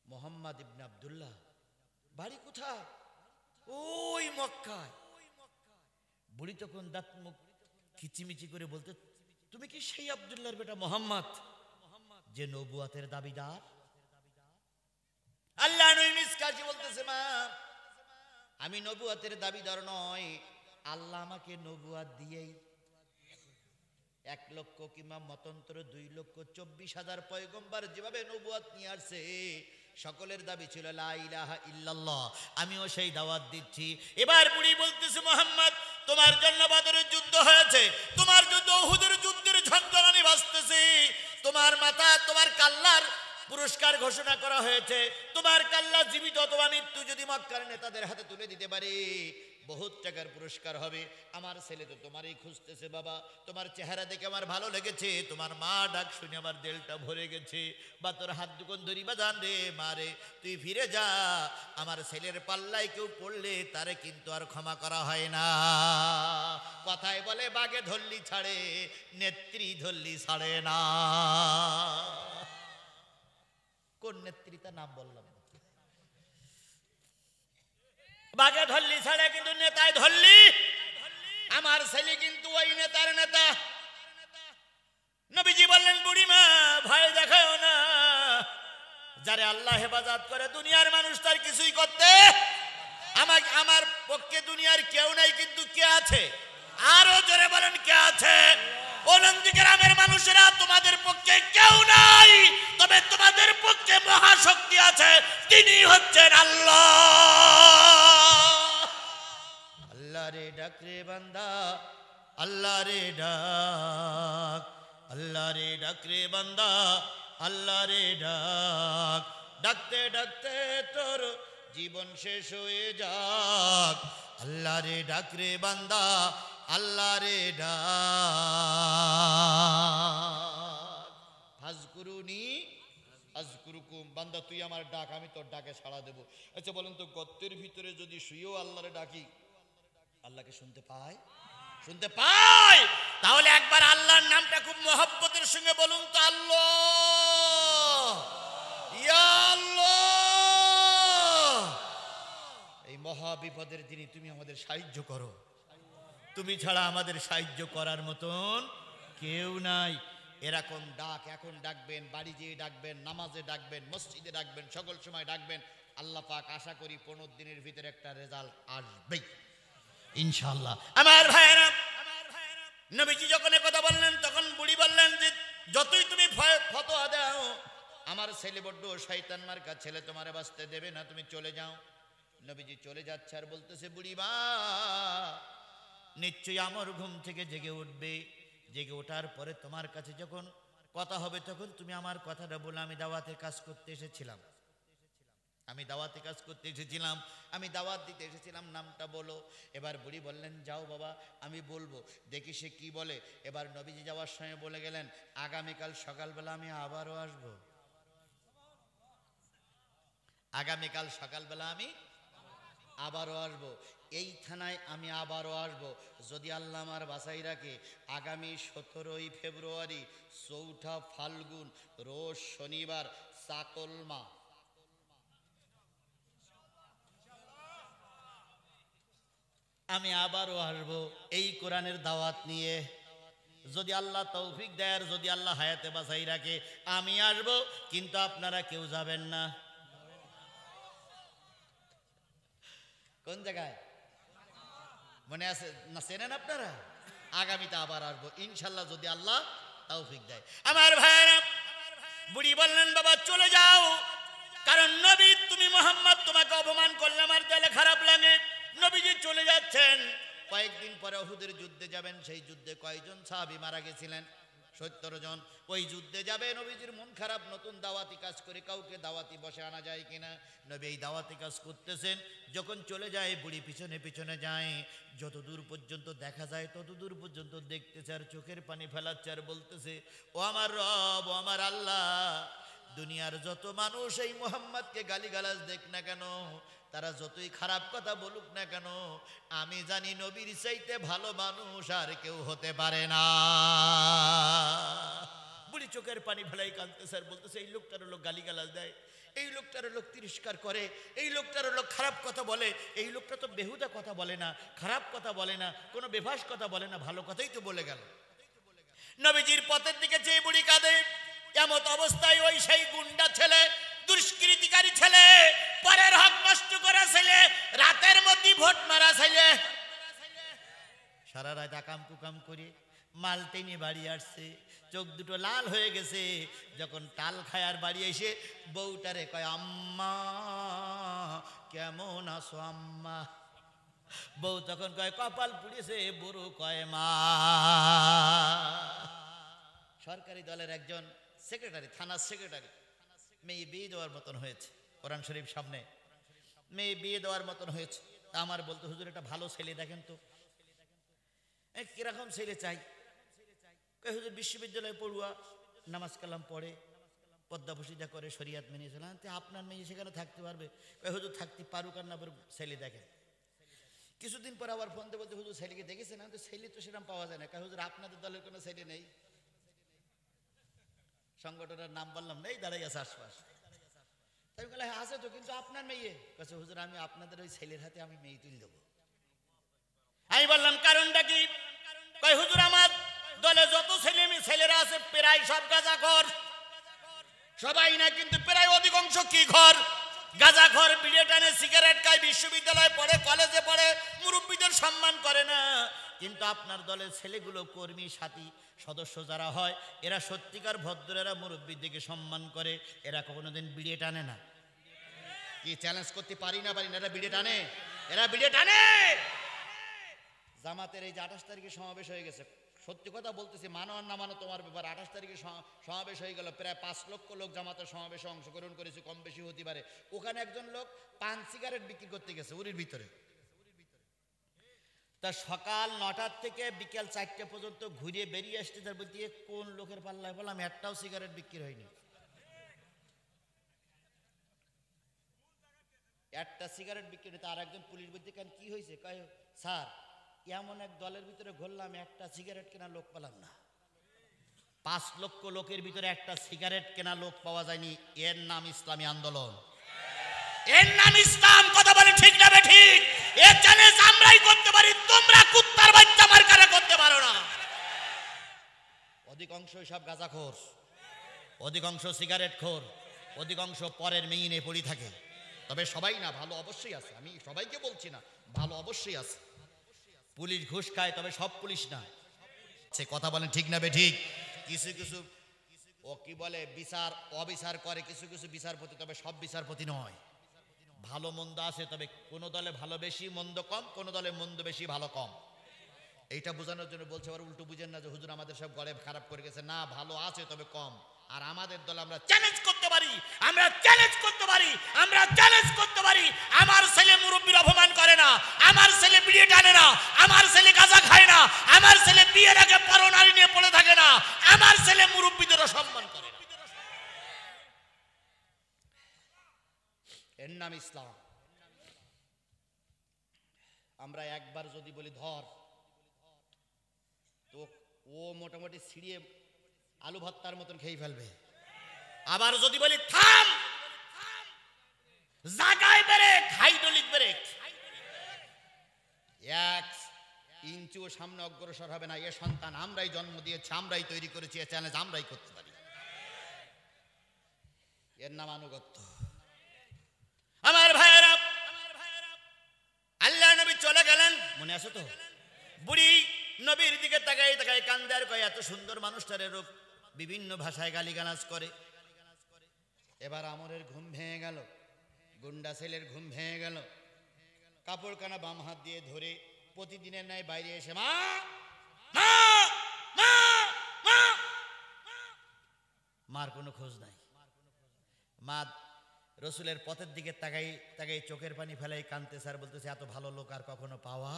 মোহাম্মদ ইবনে আব্দুল্লাহ। বাড়ি কোথায়? ওই মক্কায়। বুড়ি তখন দাঁত মুখ কিচিমিচি করে বলতে, তুমি কি সেই আব্দুল্লাহর বেটা মোহাম্মদ যে নবুয়াতের দাবিদার? আল্লাহ নবী মিসকাশি বলতেছে, মা আমি নবুয়াতের দাবিদার নয়, আল্লাহ আমাকে নবুয়াত দিয়েই 1 লক্ষ কিংবা মতান্তরে 2 লক্ষ 24,000 পয়গম্বর যেভাবে নবুয়াত নিয়ে আসছে, সকলের দাবি ছিল লা ইলাহা ইল্লাল্লাহ। আমিও সেই দাওয়াত দিচ্ছি। এবার বুড়ি বলতেছে, মুহাম্মদ তোমার জন্য বদরের যুদ্ধ হয়েছে, তোমার জন্য উহুদের যুদ্ধের ঝঞ্ঝনানি বাজতেছে, তোমার মাথা তোমার কাল্লার পুরস্কার ঘোষণা করা হয়েছে, তোমার কাল্লা জীবিত অথবা মৃত্যু যদি মক্কার নেতাদের হাতে তুলে দিতে পারে বহুত টাকার পুরস্কার হবে। আমার ছেলে তো তোমারই খুঁজতেছে বাবা, তোমার চেহারা দেখে আমার ভালো লেগেছে, তোমার মা ডাক শুনে আমার দিলটা ভরে গেছে, বা তোর হাত দুকন ধরি বা জান রে মারে, তুই ফিরে যা, আমার ছেলের পাল্লায় কেউ পড়লে তারে কিন্তু আর ক্ষমা করা হয় না। কথায় বলে বাগে ধরলি ছাড়ে, নেত্রী ধরলি ছাড়ে না। কোন নেত্রী তার নাম বললাম না। বাগে ধরলি ছাড়ে কিন্তু নেতায় ধরলি। আমার ছেলে কিন্তু ওই নেতার নেতা। নবীজি বললেন, বুড়িমা ভয় দেখাও না, যারে আল্লাহ হেফাজত করে দুনিয়ার মানুষ তার কিছুই করতে আমার পক্ষে দুনিয়ার কেউ নাই, কিন্তু কে আছে? আরো জোরে বলেন, কে আছে? ওলন্দি গ্রামের মানুষেরা তোমাদের পক্ষে কেউ নাই, তবে তোমাদের পক্ষে মহাশক্তি আছে, তিনি হচ্ছেন আল্লাহ। আল্লাহ রে ডাক রে বান্দা, আল্লাহ রে ডাক, আল্লাহ রে ডাক রে বান্দা, আল্লাহ রে ডাক, ডাকতে ডাকতে তোর জীবন শেষ হয়ে যাক, আল্লাহ রে ডাক রে বান্দা, আল্লাহ রে ডাক। ফাজকুরুনি আযকুরুকুম, বান্দা তুই আমার ডাক, আমি তোর ডাকে সাড়া দেব। আচ্ছা বলেন তো, গর্তের ভিতরে যদি শুয়েও আল্লাহরে ডাকি, আল্লাহকে শুনতে পাই? শুনতে পাই? তাহলে একবার আল্লাহর নামটা খুব মহব্বতের সঙ্গে বলুন তো, আল্লাহ, ইয়া আল্লাহ। এই মহা বিপদের দিনে তুমি আমাদের সাহায্য করো, তুমি ছাড়া আমাদের সাহায্য করার মতন কেউ নাই। এরকম ডাক এখন ডাকবেন, বাড়ি যেয়ে ডাকবেন, নামাজে ডাকবেন, মসজিদে ডাকবেন, সকল সময় ডাকবেন। আল্লাহ পাক আশা করি 15 দিনের ভিতরে একটা রেজাল্ট আসবেই ইনশাআল্লাহ। আমার ভাইয়েরা, নবীজি যখন কথা বললেন তখন বুড়ি বললেন যে যতই তুমি ফতোয়া দাও, আমার ছেলে বড্ড শয়তান মার্কা ছেলে, তোমারে বাঁচতে দেবে না, তুমি চলে যাও। নবীজি চলে যাচ্ছে আর বলতেছে, বুড়ি মা নিশ্চয়ই আমার ঘুম থেকে জেগে উঠবে, জেগে ওঠার পরে তোমার কাছে যখন কথা হবে তখন তুমি আমার কথাটা বলে, আমি দাওয়াতে কাজ করতে এসেছিলাম, আমি দাওয়াতে কাজ করতে এসেছিলাম, আমি দাওয়াত দিতে এসেছিলাম, নামটা বলো। এবার বুড়ি বললেন, যাও বাবা আমি বলবো, দেখি সে কি বলে। এবার নবীজি যাওয়ার সময় বলে গেলেন, আগামীকাল সকালবেলা আমি আবারও আসবো, আগামীকাল সকালবেলা আমি আবারও আসবো, এই থানায় আমি আবারও আসবো, যদি আল্লাহ আমার বাঁচাই রাখে। আগামী 17ই ফেব্রুয়ারি 4ঠা ফাল্গুন রোজ শনিবার চাকলমা, আমি আবারও আসবো এই কোরআনের দাওয়াত নিয়ে, যদি আল্লাহ তৌফিক দেয়, আর যদি আল্লাহ হায়াতে বাঁচাই রাখে আমি আসবো, কিন্তু আপনারা কেউ যাবেন না। কোন জায়গায় মনে আছে না? চেনেন আপনারা? আগামীতে আবার আসবো ইনশাল্লাহ, যদি আল্লাহ তৌফিক দেয়। আমার ভাইয়েরা, বুড়ি বললেন, বাবা চলে যাও, কারণ নবী তুমি মুহাম্মদ, তোমাকে অপমান করলে আমার দিলে খারাপ লাগে। নবীজি চলে যাচ্ছেন, কয়েকদিন পরে উহুদের যুদ্ধে যাবেন। সেই যুদ্ধে কয়জন সাহাবী মারা গেছিলেন? 70 জন। ওই যুদ্ধে যাবে, নবীজির মন খারাপ, নতুন দাওয়াতি কাজ করে কাউকে দাওয়াতি বসে আনা যায় কিনা। নবী এই দাওয়াতি কাজ করতেছেন, যখন চলে যায় বুড়ি পিছনে পিছনে যায়, যত দূর পর্যন্ত দেখা যায় তত দূর পর্যন্ত দেখতেছে, আর চোখের পানি ফেলাচ্ছে, আর বলতেছে, ও আমার রব, ও আমার আল্লাহ, দুনিয়ার যত মানুষ এই মুহাম্মদকে গালিগালাজ দেখ না কেন, তারা যতই খারাপ কথা বলুক না কেন, আমি জানি নবীর চাইতে ভালো মানুষ আর কেউ হতে পারে না। বুড়ি চোখের পানি ফেলাই কাঁদতেছে, আর বলতেছে, এই লোকটার লোক গালিগালাজ দেয়, এই লোকটার লোক তিরস্কার করে, এই লোকটার লোক খারাপ কথা বলে, এই লোকটা তো বেহুদা কথা বলে না, খারাপ কথা বলে না, কোনো বেফাস কথা বলে না, ভালো কথাই তো বলে গেল। নবীজির পথের দিকে চেয়ে বুড়ি কাঁদে। এমত অবস্থায় ওই সেই গুন্ডা ছেলে, দুষ্কৃতিকারী ছেলে, পরের হক নষ্ট করা ছেলে, রাতের মধ্যে ভোট মারা ছেলে, সারা রাত আকাম কুকাম করে মালটে নিয়ে বাড়ি আসছে, চোখ দুটো লাল হয়ে গেছে। যখন টাল খায় আর বাড়ি এসে বউটারে কয়, আম্মা কেমন আছো আম্মা? বউ তখন কয়, কপাল পুড়েছে। বুড়ো কয়, মা। সরকারি দলের একজন সেক্রেটারি, থানার সেক্রেটারি, মেয়ে বিয়ে দেওয়ার মতন হয়েছে, কোরআন শরীফ সামনে, মেয়ে বিয়ে দেওয়ার মতন হয়েছে। তা আমার বলতো, হুজুর একটা ভালো ছেলে দেখেন তো। কিরকম ছেলে চাই? হুজুর বিশ্ববিদ্যালয়ে পড়ুয়া, নামাজ কালাম পড়ে, পদ্মা পশিদা করে, শরিয়াত মেনে চলেন। আপনার মেয়ে সেখানে থাকতে পারবে? হুজুর থাকতে পারুক আর না পারুক, ছেলে দেখেন। কিছুদিন পর আবার ফোন দিয়ে বলতে, হুজুর ছেলেকে দেখেছে না? তো ছেলে তো সেরকম পাওয়া যায় না। হুজুর আপনাদের দলের কোনো ছেলে নেই? সংগঠনের নাম বললাম, নেই, দাঁড়াই আছে আশপাশ। তাই বলে, হ্যাঁ আছে তো, কিন্তু আপনার মেয়ে। কাছে হুজুর আমি আপনাদের ওই ছেলের হাতে আমি মেয়ে তুলে দেবো। আমি বললাম কারণটা কি? কয় হুজুর আমার দলে যত ছেলেরা আছে প্রায় সব গাঁজাখোর। সবাই না, কিন্তু প্রায় অধিকাংশ কি ঘর? গাঁজাখোর, বিড়ি টানে, সিগারেট খায়, বিশ্ববিদ্যালয়ে পড়ে, কলেজে পড়ে, মুরব্বীদের সম্মান করে না। কিন্তু আপনার দলের ছেলেগুলো, কর্মী সাথী সদস্য যারা হয়, এরা সত্যিকার ভদ্র, এরা মুরব্বীর দিকে সম্মান করে, এরা কোনোদিন বিড়ি টানে না। কি চ্যালেঞ্জ করতে পারি না? এরা বিড়ি টানে, এরা বিড়ি টানে। জামাতের এই যে 28 তারিখে সমাবেশ হয়ে গেছে, সত্যি কথা বলতেছি, মানো আর না মানো তোমার ব্যাপার। 28 তারিখে সমাবেশ হয়ে গেল, প্রায় 5 লক্ষ লোক জামাতের সমাবেশে অংশগ্রহণ করেছে, কম বেশি হতে পারে। ওখানে একজন লোক পান সিগারেট বিক্রি করতে গেছে উরির ভিতরে। তা সকাল 9টার থেকে বিকেল 4টে পর্যন্ত ঘুরে বেরিয়ে আসতে, তার বলতে কোন লোকের পাল্লায় বললাম একটাও সিগারেট বিক্রি হয়নি। একটা সিগারেট বিক্রি হয়নি। আর একজন পুলিশ বলতে, কেন কি হয়েছে? কয় স্যার, এমন এক দলের ভিতরে ঘুরলাম, একটা সিগারেট কেনা লোক পেলাম না। 5 লক্ষ লোকের ভিতরে একটা সিগারেট কেনা লোক পাওয়া যায়নি। এর নাম ইসলামী আন্দোলন, এর নাম ইসলাম। কথা বলে ঠিক না ঠিক? এর চ্যালেঞ্জ আমরাই করতে পারি, তোমরা কুত্তার বাচ্চা মার্কারা করতে পারো না। অধিকাংশ সব গাঁজাখোর, অধিকাংশ সিগারেট খোর, অধিকাংশ পরের মেয়ে নিয়ে পড়ে থাকে। তবে সবাই না, ভালো অবশ্যই আছে, আমি সবাইকে বলছি না, ভালো অবশ্যই আছে। পুলিশ ঘুষ খায়, তবে সব পুলিশ না। সে কথা বলেন ঠিক না ঠিক? কিছু কিছু ও কি বলে বিচার অবিচার করে, কিছু কিছু বিচারপতি, তবে সব বিচারপতি নয়। ভালো মন্দ আছে, তবে কোন দলে ভালো বেশি মন্দ কম, কোন দলে মন্দ বেশি ভালো কম। এইটা বোঝানোর জন্য বলছে, আবার উল্টো বুঝেন না যে হুজুর আমাদের সব গড়ে খারাপ করে গেছে। না, ভালো আছে তবে কম। আর আমাদের দলে আমরা চ্যালেঞ্জ করতে পারি, আমরা চ্যালেঞ্জ করতে পারি, আমরা চ্যালেঞ্জ করতে পারি। আমার ছেলে মুরব্বির অপমান করে না, আমার ছেলে বিড়ি টানে না, আমার ছেলে গাঁজা খায় না, আমার ছেলে বিয়ের আগে পরনারী নিয়ে পড়ে থাকে না, আমার ছেলে মুরব্বিদেরও সম্মান করে না। এর নাম ইসলাম। আমরা একবার যদি বলি ধর, তো ও মোটামুটি ছিঁড়িয়ে আলু ভর্তার মতন খেয়ে ফেলবে। আবার যদি বলি থাম, জাগায় ব্রেক, হাইড্রোলিক ব্রেক, 1 ইঞ্চিও সামনে অগ্রসর হবে না। এ সন্তান আমরাই জন্ম দিয়েছি, আমরাই তৈরি করেছি, এ চ্যালেঞ্জ আমরাই করতে পারি। এর নাম আনুগত্য। আমার ভাইয়েরা, আল্লাহ নবী চলে গেলেন, মনে আছে তো? বুড়ি নবীর দিকে তাকাই তাকাই কান্দে আর কয়, এত সুন্দর মানুষটারে রূপ বিভিন্ন ভাষায় গালিগালাজ করে। এবার আমরের ঘুম ভেঙে গেল, গুন্ডা ছেলের ঘুম ভেঙে গেল। কাপড় কানা বাম হাত দিয়ে ধরে প্রতিদিনের ন্যায় বাইরে এসে মা মা মা মা, মার কোনো খোঁজ নাই। মা রসুলের পথের দিকে তাকাই তাকাই চোখের পানি ফেলাই কাঁদতেছে আর বলতেছে, এত ভালো লোক আর কখনো পাওয়া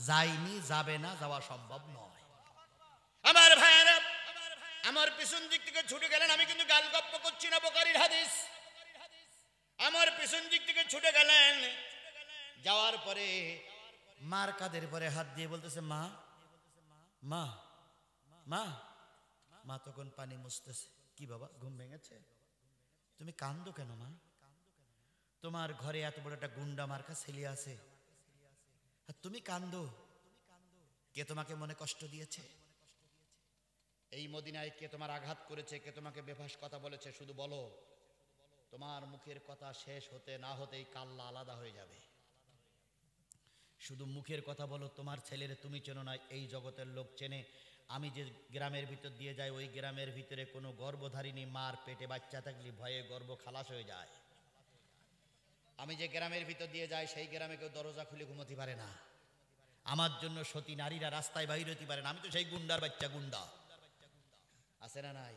যায়নি, যাবে না, যাওয়া সম্ভব নয়। আমার ভাইয়েরা, আমার পিছন দিক থেকে ছুটে গেলেন। আমি কিন্তু গাল গপ্প করছি না, বুখারীর হাদিস। আমার পিছন দিক থেকে ছুটে গেলেন, যাওয়ার পরে মার কাঁধের পরে হাত দিয়ে বলতেছে, মা মা মা। মা তখন পানি মুছতেছে। কি বাবা, ঘুম ভেঙেছে? তুমি কান্দো কেন মা? তোমার ঘরে এত বড় একটা গুন্ডা মার্কা ছেলে আছে, আর তুমি কান্দো? কে তোমাকে মনে কষ্ট দিয়েছে? এই মদিনায় কে তোমার আঘাত করেছে? কে তোমাকে বেফাস কথা বলেছে? শুধু বলো। তোমার মুখের কথা শেষ হতে না হতেই কাল্লা আলাদা হয়ে যাবে। শুধু মুখের কথা বলো। তোমার ছেলের তুমি চেনো না, এই জগতের লোক চেনে। আমি যে গ্রামের ভিতর দিয়ে যাই ওই গ্রামের ভিতরে কোনো গর্ভধারিণী মার পেটে বাচ্চা থাকলে ভয়ে গর্ভ খালাস হয়ে যায়। আমি যে গ্রামের ভিতর দিয়ে যাই সেই গ্রামে কেউ দরজা খুলে ঘুমোতে পারে না। আমার জন্য সতী নারীরা রাস্তায় বাইরে হতে পারে না। আমি তো সেই গুন্ডার বাচ্চা, গুন্ডা আছে না নাই?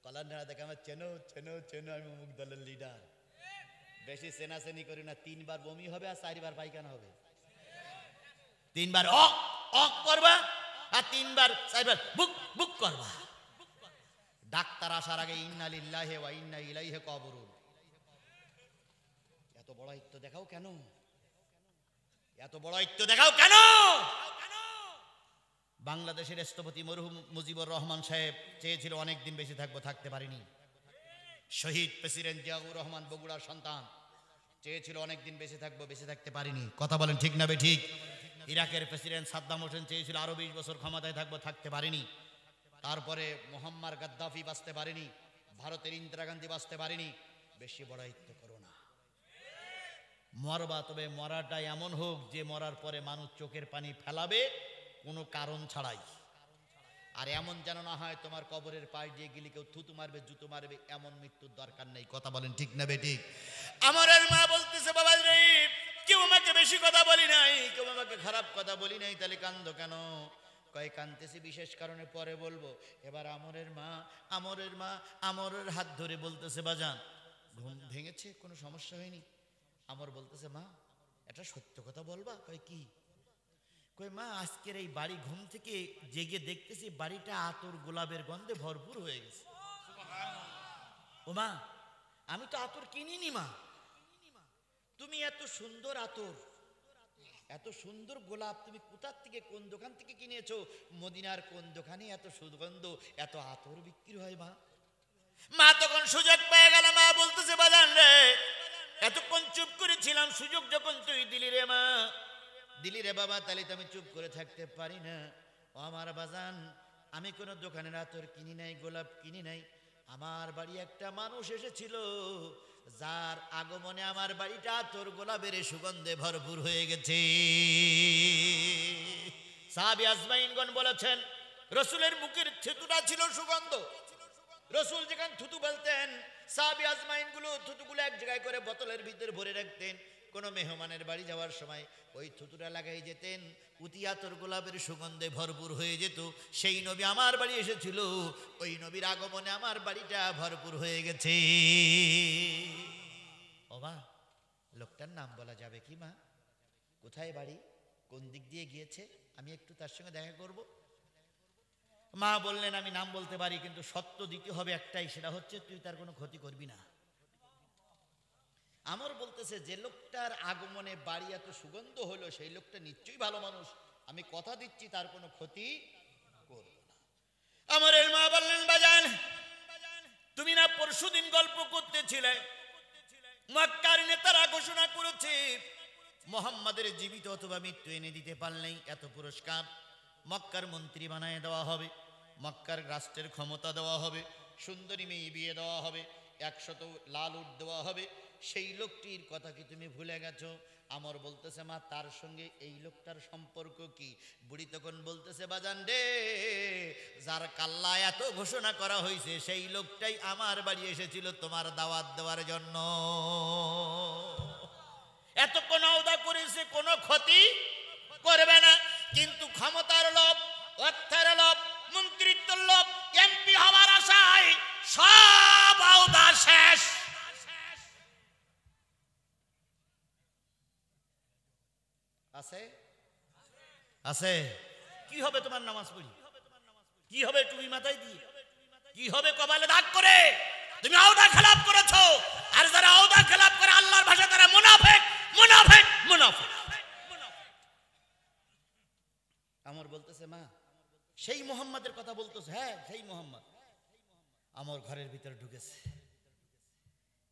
কলান্ডারা দেখে আমার চেনো চেনো চেনো, আমি অমুক দলের লিডার। বেশি চেনাচেনি করি না। 3 বার বমি হবে আর 4 বার পায়খানা হবে। 3 বার অক অক করবা আর 3 বার 4 বার বুক বুক করবা। ডাক্তার আসার আগে ইন্না লিল্লাহি ওয়া ইন্না ইলাইহি কাবরুন। এত বড় ইত্য দেখাও কেন? এত বড় ইত্য দেখাও কেন? বাংলাদেশের রাষ্ট্রপতি মরহুম মুজিবুর রহমান সাহেব চেয়েছিল অনেকদিন বেঁচে থাকবো, থাকতে পারিনি। শহীদ প্রেসিডেন্ট জিয়াউর রহমান বগুড়ার সন্তান চেয়েছিল অনেকদিন বেঁচে থাকবো, বেঁচে থাকতে পারিনি। কথা বলেন ঠিক না বেঠিক? ইরাকের প্রেসিডেন্ট সাদ্দাম হোসেন চেয়েছিল আরো 20 বছর ক্ষমতায় থাকবো, থাকতে পারিনি। তারপরে মোহাম্মদ গাদ্দাফি বাঁচতে পারেনি, ভারতের ইন্দিরা গান্ধী বাঁচতে পারেনি। বেশি বড় ইত্য করো না। মরবা, তবে মরাটা এমন হোক যে মরার পরে মানুষ চোখের পানি ফেলাবে কোনো কারণ ছাড়াই। আর এমন যেন না হয় তোমার কবরের পাশ দিয়ে গেলে কেউ থুতু মারবে, জুতো মারবে, এমন মৃত্যুর দরকার নেই। কথা বলেন ঠিক না বেঠিক? আমার মা বলতেছে, বাবা রে কেউ আমাকে বেশি কথা বলি নাই, কেউ আমাকে খারাপ কথা বলি নাই, তাহলে কান্দো কেন? কয় কান্দতেছি বিশেষ কারণে, পরে বলবো। এবার আমরের মা আমরের হাত ধরে বলতেছে, বাজান ঘুম ভেঙেছে, কোনো সমস্যা হয়নি? আমর বলতেছে, মা এটা সত্য কথা বলবা? কয় কি? কই মা আজকের এই বাড়ি ঘুম থেকে জেগে দেখতেছি বাড়িটা আতর গোলাপের গন্ধে ভরপুর হয়ে গেছে। ও মা আমি তো আতর কিনিনি মা, তুমি এত সুন্দর আতর, এত সুন্দর গোলাপ তুমি কোথার থেকে, কোন দোকান থেকে কিনেছো? মদিনার কোন দোকানে এত সুগন্ধ, এত আতর বিক্রি হয় মা? মা তখন সুযোগ পেয়ে গেল। মা বলতেছে, বাজান রে এতক্ষণ চুপ করেছিলাম, সুযোগ যখন তুই দিলি রে মা, দিলি রে বাবা, তাহলে তো আমি চুপ করে থাকতে পারি না। ও আমার বাজান, আমি কোনো দোকানের আতর কিনি নাই, গোলাপ কিনি নাই। আমার বাড়ি একটা মানুষ এসেছিল, যার আগমনে আমার বাড়িটা আতর গোলাপের সুগন্ধে ভরপুর হয়ে গেছে। সাহাবী আজমাইনগণ বলেছেন, রসুলের মুখের থুতুটা ছিল সুগন্ধ। রসুল যেখানে থুতু বলতেন, সাহাবী আজমাইনগুলো থুতুগুলো এক জায়গায় করে বোতলের ভিতর ভরে রাখতেন। কোনো মেহমানের বাড়ি যাওয়ার সময় ওই থুতুটা লাগাই যেতেন, উতি আতর গোলাপের সুগন্ধে ভরপুর হয়ে যেত। সেই নবী আমার বাড়ি এসেছিল, ওই নবীর আগমনে আমার বাড়িটা ভরপুর হয়ে গেছে। ও মা লোকটার নাম বলা যাবে কি মা? কোথায় বাড়ি, কোন দিক দিয়ে গিয়েছে, আমি একটু তার সঙ্গে দেখা করব। মা বললেন, আমি নাম বলতে পারি, কিন্তু সত্য দিতে হবে একটাই, সেটা হচ্ছে তুই তার কোনো ক্ষতি করবি না। আমর বলতেছে, যে লোকটার আগমনে বাড়ি এত সুগন্ধ হলো সেই লোকটা নিশ্চয়ই ভালো মানুষ, আমি কথা দিচ্ছি তার কোনো ক্ষতি করব না। আমরের মা বললেন, বাজান তুমি না পরশুদিন গল্প করতেছিলে, মক্কার নেতারা ঘোষণা করেছে মুহাম্মাদের জীবিত অথবা মৃত্যু এনে দিতে পারলেই এত পুরস্কার, মক্কার মন্ত্রী বানায় দেওয়া হবে, মক্কার রাষ্ট্রের ক্ষমতা দেওয়া হবে, সুন্দরী মেয়ে বিয়ে দেওয়া হবে, 100 লাল উট দেওয়া হবে। সেই লোকটির কথা কি তুমি ভুলে গেছো? আমর বলতেছে, মা তার সঙ্গে এই লোকটার সম্পর্ক কি? বুড়ি তখন বলতেছে, বাজান রে যার কাল্লা এত ঘোষণা করা হয়েছে সেই লোকটাই আমার বাড়ি এসেছিল তোমার দাওয়াত দেওয়ার জন্য। এত কোন ওদা করেছে, কোনো ক্ষতি করবে না, কিন্তু ক্ষমতার লোভ, অর্থের লোভ, মন্ত্রিত্বের লোভ, এমপি হওয়ার আশায় সব ওদা শেষ। আছে আছে কি হবে তোমার নামাজ পড়ি? কি হবে টুপি মাথায় দিয়ে? কি হবে কপালে দাগ করে? তুমি আওদা খেলাপ করেছো, আর যারা আওদা খেলাপ করে আল্লাহর ভাষায় তারা মুনাফিক, মুনাফিক, মুনাফিক। আমর বলতেছে, মা সেই মুহাম্মাদের কথা বলতেছে? হ্যাঁ সেই মুহাম্মদ। আমার ঘরের ভিতরে ঢুকেছে,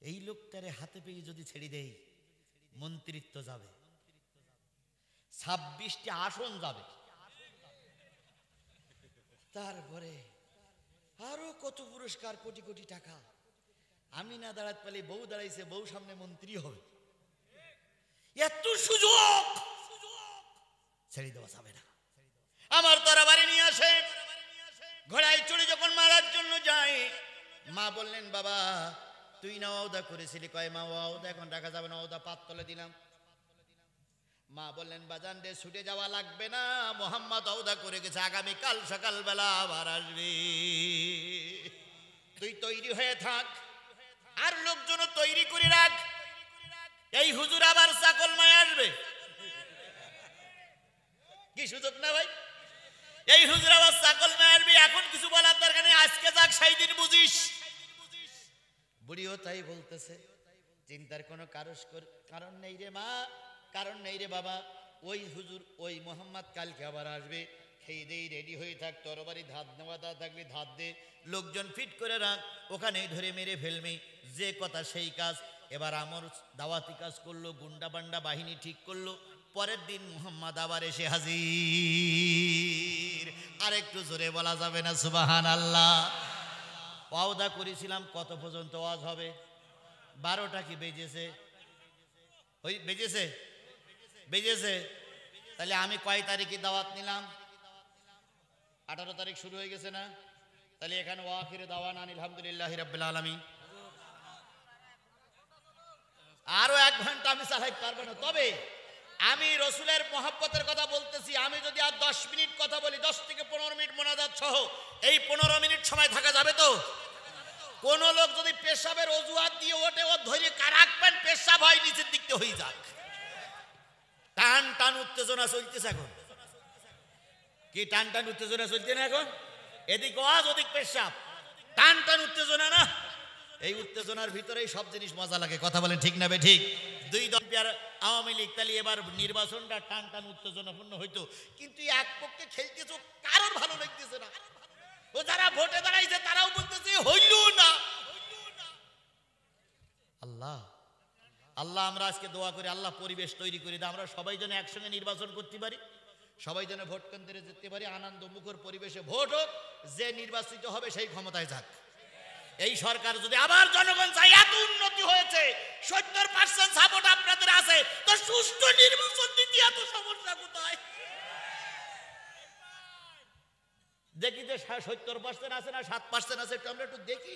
এই লোকটারে হাতে পেয়ে যদি ছেড়ে দেই মন্ত্রিত্ব যাবে, 26টি আসন যাবে, তারপরে আরো কত পুরস্কার, কোটি কোটি টাকা। আমি না দাঁড়াতে পারলে বউ দাঁড়াইছে, বউ সামনে মন্ত্রী হবে, এত সুযোগ ছেড়ে দেওয়া যাবে না। আমার তরবারি নিয়ে আসে, ঘোড়ায় চড়ে যখন মারার জন্য যায়, মা বললেন বাবা তুই না ওয়াদা করেছিলি, কয় মা ওয়াদা এখন রাখা যাবে না, ওয়াদা পাততলে দিলাম। মা বললেন বাজান রে ছুটে যাওয়া লাগবে না, মোহাম্মদ ওয়াদা করে গেছে আগামীকাল সকালবেলা আবার আসবে, তুই তৈরি হয়ে থাক আর লোকজন তৈরি করে রাখ, এই হুজুর আবার চাকলমায় আসবে। কি সুযোগ না ভাই, এই হুজুর আবার চাকলমায় আসবে, এখন কিছু বলার দরকার নেই, আজকে যাক সেই দিন বুঝিস। বুড়িও তাই বলতেছে, চিন্তার কোনো কারণ নেই রে মা, কারণ নেই রে বাবা, ওই হুজুর ওই মোহাম্মদ কালকে আবার আসবে, খেয়ে দেই রেডি হয়ে থাক, তরবারি ধাত নেওয়া থাকবে, ধাত দে, লোকজন ফিট করে রাখ, ওখানেই ধরে মেরে ফেলবি, যে কথা সেই কাজ। এবার আমর দাওয়াতি কাজ করলো, গুন্ডা বান্ডা বাহিনী ঠিক করলো, পরের দিন মোহাম্মদ আবার এসে হাজির। আরেকটু জোরে বলা যাবে না সুবহানাল্লাহ? ওয়াদা করেছিলাম কত পর্যন্ত ওয়াজ হবে, 12টা কি বেজেছে? ওই বেজেছে বেজেছে, তাহলে আমি কয় তারিখে দাওয়াত নিলাম? 18 তারিখ শুরু হয়ে গেছে না? তাহলে এখানে ওয়াখির দাওয়ান আলহামদুলিল্লাহি রাব্বিল আলামিন। আরো 1 ঘন্টা আমি চালাইতে পারবো না, তবে আমি রসুলের মহব্বতের কথা বলতেছি, আমি যদি আর 10 মিনিট কথা বলি, 10 থেকে 15 মিনিট মোনাজাত সহ, এই 15 মিনিট সময় থাকা যাবে তো? কোন লোক যদি পেশাবের অজুহাত দিয়ে ওঠে, ও ধরে রাখবেন, পেশাব হয় নিচের দিকতে হয়ে যাক। টান টান উত্তেজনা চলতেছে এখন, কি টান টান উত্তেজনা চলছে না এখন? এদিক ওয়াজ ওদিক পেশাব, টান টান উত্তেজনা না? এই উত্তেজনার ভিতরেই সব জিনিস মজা লাগে, কথা বলেন ঠিক না বে ঠিক? 2 দল আওয়ামী লীগ, তাহলে এবার নির্বাচনটা টান টান উত্তেজনাপূর্ণ হইতো, কিন্তু এক পক্ষে খেলতেছ, কারোর ভালো লাগতেছে না, ও যারা ভোটে দাঁড়াইছে তারাও বলতেছে হইল না। আল্লাহ আল্লাহ আমরা আজকে দোয়া করি, আল্লাহ পরিবেশ তৈরি করে দেয়, আমরা সবাই যেন একসঙ্গে নির্বাচন করতে পারি, সবাই যেন ভোট কেন্দ্রে যেতে পারি, আনন্দ মুখর পরিবেশে ভোট হোক, যে নির্বাচিত হবে সেই ক্ষমতায় যাক। এই সরকার যদি আবার জনগণ চাই, এত উন্নতি হয়েছে, 70% সাপোর্ট আপনাদের আছে, তো সুষ্ঠু নির্বাচন দিতে এত সমস্যা কোথায়? দেখি যে 70% আছে না 7% আছে, আমরা একটু দেখি,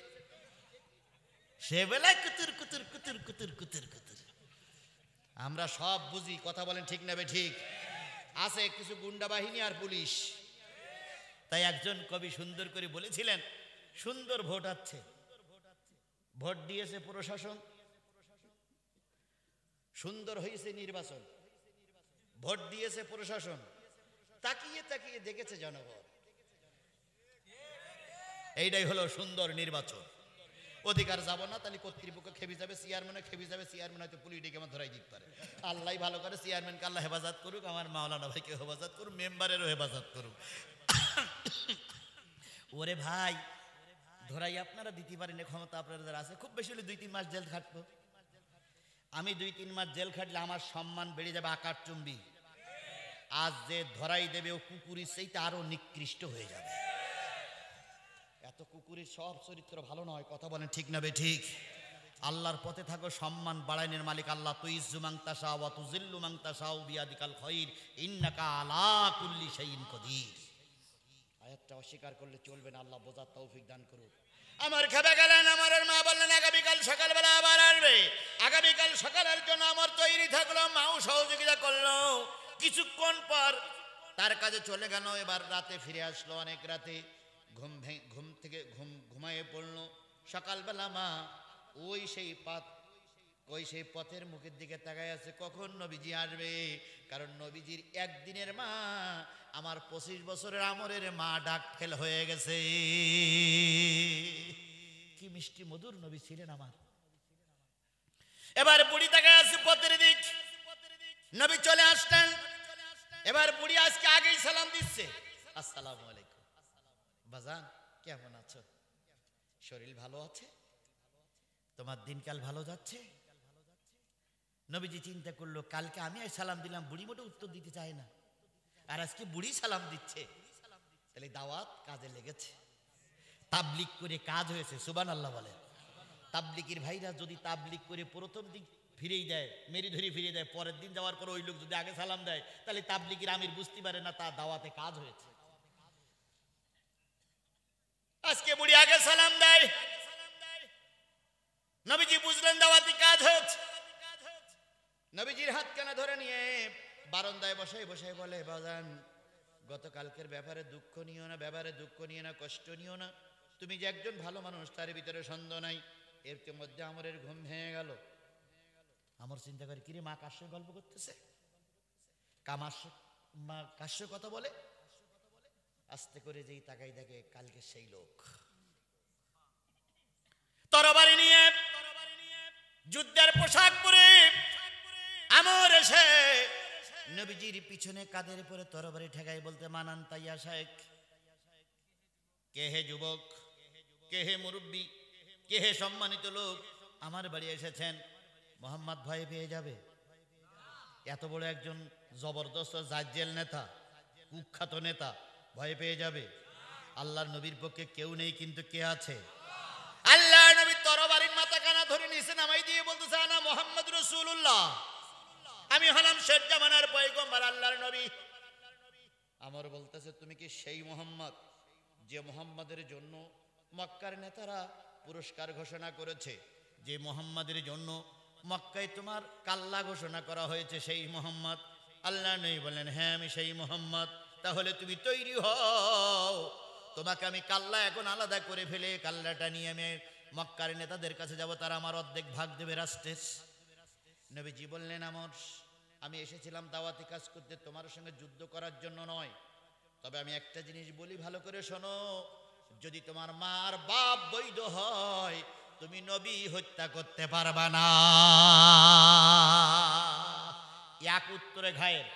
সে বেলায় কুতুর কুতুর কুতুর কুতুর কুতুর কুতুর। আমরা সব বুঝি, কথা বলেন ঠিক না বে ঠিক? আছে কিছু গুন্ডা বাহিনী আর পুলিশ। তাই একজন কবি সুন্দর করে বলেছিলেন, সুন্দর ভোট আছে, ভোট দিয়েছে প্রশাসন, সুন্দর হয়েছে নির্বাচন, ভোট দিয়েছে প্রশাসন, তাকিয়ে তাকিয়ে দেখেছে জনগণ, এইটাই হলো সুন্দর নির্বাচন। অধিকার যাব না, তাহলে কর্তৃপক্ষ খেপে যাবে, চেয়ারম্যানে খেপে যাবে, চেয়ারম্যান হয়তো পুলিশ ডেকে আমার ধরাই দিতে পারে। আল্লাহ ভালো করে, চেয়ারম্যানকে আল্লাহ হেফাজত করুক, আমার মাওলানা ভাইকে হেফাজত করুক, মেম্বারেরও হেফাজত করুক। ওরে ভাই, ধরাই আপনারা দিতে পারেন, ক্ষমতা আপনাদের আছে, খুব বেশি হলে 2-3 মাস জেল খাটবো। আমি 2-3 মাস জেল খাটলে আমার সম্মান বেড়ে যাবে আকার চুম্বি। আজ যে ধরাই দেবে, ও কুকুরের সেইটা আরো নিকৃষ্ট হয়ে যাবে। এত কুকুরের সব চরিত্র ভালো নয়, কথা বলেন ঠিক না বে ঠিক? আল্লাহর পথে থাকো, সম্মান বাড়াইনের মালিক আল্লাহ, তুইজ্জু মান তাশা ওয়া তুযিল্লু মান তাশা বিয়াদিকাল খায়র ইন্নাকা আলা কুল্লি শাইইন কাদির। আয়াতটা অস্বীকার করলে চলবে না, আল্লাহ বোঝার তৌফিক দান করুন। আমার খেপে গেলেন, আমার মা বললেন আগামীকাল সকালবেলা আবার আসবে, আগামীকাল সকালের জন্য আমার তৈরি থাকলো, মাও সহযোগিতা করলো। কিছুক্ষণ পর তার কাজে চলে গেল, এবার রাতে ফিরে আসলো, অনেক রাতে ঘুম থেকে ঘুমায়ে পড়লো। সকালবেলা মা ওই সেই পথের মুখের দিকে তাকায় আছে, কখন নবীজি আসবে, কারণ নবীজির একদিনের মা আমার 25 বছরের আমরের মা ডাক ফেল হয়ে গেছে। কি মিষ্টি মধুর নবী ছিলেন আমার। এবার বুড়ি তাকায় আছে পথের দিক, নবী চলে আসলেন। এবার বুড়ি আজকে আগেই সালাম দিচ্ছে, আসসালামু আলাইকুম বাজান, কেমন আছো, শরীর ভালো আছে, তোমার দিনকাল ভালো যাচ্ছে? নবীজি চিন্তা করলো, কালকে আমি সালাম দিলাম, বুড়ি মোটে উত্তর দিতে চায় না, আর আজকে বুড়ি সালাম দিচ্ছে, তাহলে দাওয়াত কাজে লেগেছে, তাবলিগ করে কাজ হয়েছে। সুবহানাল্লাহ বলে। তাবলিগের ভাইরা যদি তাবলিগ করে প্রথম দিক ফিরেই দেয়, মেরি ধরি ফিরিয়ে দেয়। পরের দিন যাওয়ার পর ওই লোক যদি আগে সালাম দেয় তাহলে তাবলিগের আমির বুঝতে পারে না তার দাওয়াতে কাজ হয়েছে। আজকে বুড়ি আগে সালাম দেয়, নবীজি বুঝলেন দাওয়াতি কাজ হচ্ছে। নবীজির হাত কেন ধরে নিয়ে বারান্দায় বসাই বসাই বলে, বাজান গতকালকের ব্যাপারে দুঃখ নিও না, ব্যাপারে দুঃখ নিও না, কষ্ট নিও না। তুমি যে একজন ভালো মানুষ তার ভিতরে সন্দেহ নাই। এর মধ্যে আমরের ঘুম ভেঙে গেল। আমার চিন্তা করে, কিরে মা কার সঙ্গে গল্প করতেছে, মা কার সঙ্গে কথা বলে। আস্তে করে যেই তাকাই দেখে কালকে সেই লোক তরবারি নিয়ে যুদ্ধের পোশাক পরে আমর এসে নবীজির পিছনে কাঁধের উপরে তরবারি ঠেকাই বলতে, মানান তাইয়া শেখ, কে হে যুবক, কে হে মুরব্বী, কে হে সম্মানিত লোক, আমার বাড়ি এসেছেন। মোহাম্মদ ভয় পেয়ে যাবে। এত বড় একজন জবরদস্ত জাজ্জেল নেতা, কুখ্যাত নেতা, ভয় পেয়ে যাবে? আল্লাহর নবীর পক্ষে কেউ নেই, কিন্তু কে আছে? আল্লাহ নবী তরবারির মাথা কানা ধরে নিয়েছে, নামাই দিয়ে বলতেছে, আনা মুহাম্মদ রাসূলুল্লাহ, আমি হলাম শেষ জামানার পয়গম্বর আল্লাহর নবী। আমার বলতেছে, তুমি কি সেই মোহাম্মদ যে মোহাম্মদের জন্য মক্কার নেতারা পুরস্কার ঘোষণা করেছে, যে মোহাম্মদের জন্য মক্কায় তোমার কাল্লা ঘোষণা করা হয়েছে, সেই মোহাম্মদ? আল্লাহ নবী বলেন, হ্যাঁ আমি সেই মোহাম্মদ। তাহলে তুমি তৈরি হও, তোমাকে আমি কাল্লা এখন আলাদা করে ফেলে কাল্লাটা নিয়ে আমি মক্কার নেতাদের কাছে যাব, তারা আমার অর্ধেক ভাগ দেবে রাষ্ট্রের। নবীজি বললেন, আমি এসেছিলাম দাওয়াতি কাজ করতে, তোমার সঙ্গে যুদ্ধ করার জন্য নয়। তবে আমি একটা জিনিস বলি, ভালো করে শোনো, যদি তোমার মার বাপ বৈধ হয় তুমি নবী হত্যা করতে পারবা না। এক উত্তরে ঘায়ের।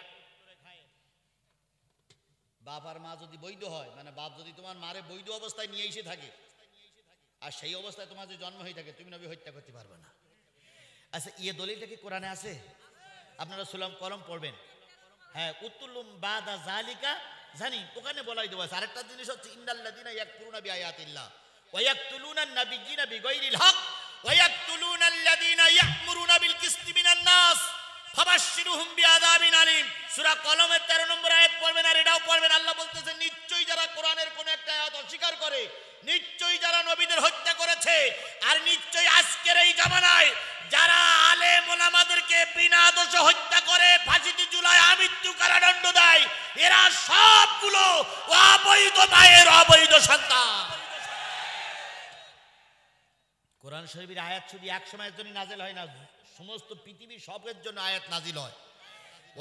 বাপ আর মা যদি বৈধ হয়, মানে বাপ যদি তোমার মারে বৈধ অবস্থায় নিয়ে এসে থাকে আর সেই অবস্থায় তোমার যে জন্ম হয়ে থাকে, তুমি নবী হত্যা করতে পারবে না। আচ্ছা, ইয়ে দলিলটা কি কোরআনে আছে? আপনারা সুলাম কলম পড়বেন। হ্যাঁ, উত্তুলুম বাদা জালিকা জানি, ওখানে বলাই দেওয়া আছে। আরেকটা জিনিস হচ্ছে, ইন্নাল্লাযিনা ইয়াকফুরুনা বিআয়াতিল্লাহ ওয়া ইয়াকতুলুনা আন-নাবিয়্যিনা বিগাইরিল হক ওয়া ইয়াকতুলুনা আল্লাযিনা ইয়া'মুরুনা বিল কিসতি মিনান নাস ফাবাশশিরহুম বিআযাবিন আলীম। সূরা কলমের 13 নম্বর আয়াত পড়বেন আর এটাও পড়বেন। আল্লাহ বলতেছেন, নিশ্চয়ই যারা কোরআনের কোন একটা আয়াত অস্বীকার করে, নিশ্চয়ই যারা নবীদের হত্যা করেছে, আর নিশ্চয়ই আজকের এই জামানায় যারা আলেম ওলামাদেরকে বিনা দোষে হত্যা করে ফাঁসিতে ঝুলায় আমৃত্যু কারাদণ্ড দেয়, এরা সবগুলো অবৈধ মায়ের অবৈধ সন্তান। কোরআন শরীফের আয়াত শুধু এক সময়ের জন্য নাজিল হয় না, সমস্ত পৃথিবীর সবের জন্য আয়াত নাজিল হয়।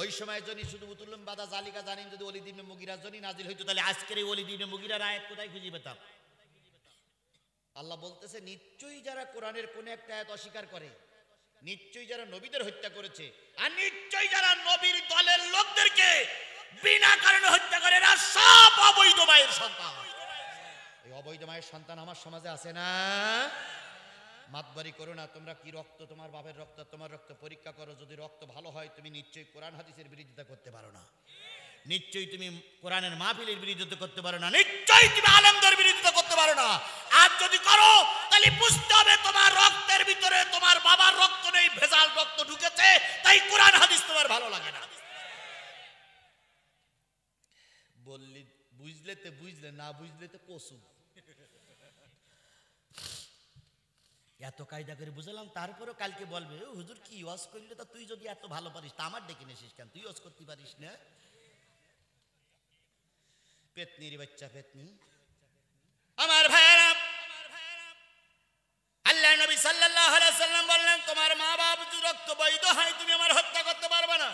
ওই সময়ের জন্য শুধু উতুল্লুম বাদা জালিকা জানিন যদি ওলীদ ইবনে মুগীরার জন্য নাজিল হইতো, তাহলে আজকের এই ওলীদ ইবনে মুগীরার আয়াত কোথায় খুঁজে পেতাম? আল্লাহ বলতেছে, নিশ্চয়ই যারা কোরআনের কোন একটা আয়াত অস্বীকার করে, নিশ্চয়ই যারা নবীদের হত্যা করেছে, আর নিশ্চয়ই যারা নবীর দলের লোকদেরকে বিনা কারণে হত্যা করে, এরা সব অবৈধ মায়ের সন্তান। এই অবৈধ মায়ের সন্তান আমার সমাজে আছে না? মাতবারি করো না, তোমরা কি রক্ত, তোমার বাপের রক্ত, তোমার রক্ত পরীক্ষা করো। যদি রক্ত ভালো হয়, তুমি নিশ্চয়ই কোরআন হাদিসের বিরোধিতা করতে পারো না, নিশ্চয়ই তুমি কোরআনের মাহফিলের বিরোধিতা করতে পারো না, নিশ্চয়ই তুমি আলেমদের বিরোধিতা করতে পারো না। আর যদি করো তাহলে বুঝতে হবে তোমার রক্তের ভিতরে তোমার বাবার রক্ত নেই, ভেজাল রক্ত ঢুকেছে, তাই কোরআন হাদিস তোমার ভালো লাগে না। বললি বুঝলে তো বুঝলে, না বুঝলে তো কসু। এত কায়দা করে বুঝলাম, তারপরেও কালকে বলবে, হুজুর কি ওয়াজ করলে, তা তুই যদি এত ভালো পারিস তা আমার ডেকে নিয়েছিস কেন, তুই ওয়াজ করতে পারিস না? পেতনির বাচ্চা পেতনি। আমার ভাইরা, আল্লাহ নবী সাল্লাল্লাহু আলাইহি ওয়াসাল্লাম বললেন, তোমার মা বাপ যদি রক্ত বৈধ হয় তুমি আমার হত্যা করতে পারবে না।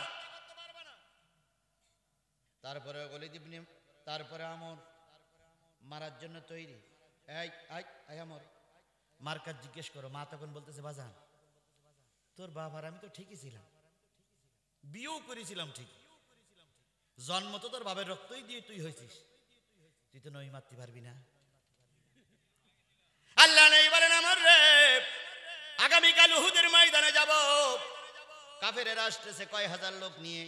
তারপরে ওলীদ ইবনে, তারপরে আমর মারার জন্য তৈরি। এই আমর মার কাছে জিজ্ঞেস করো। মা তখন বলতেছে, বাজান তোর বাবার আমি তো ঠিকই ছিলাম, বিয়েও করেছিলাম ঠিক, জন্ম তো তোর বাবার রক্তই দিয়ে তুই হয়েছিস, তুই তো নই মারতে পারবি না। আল্লাহ নেই বলেন, আমার রে আগামীকাল উহুদের ময়দানে যাব, কাফেরেরা আসতেছে কয় হাজার লোক নিয়ে,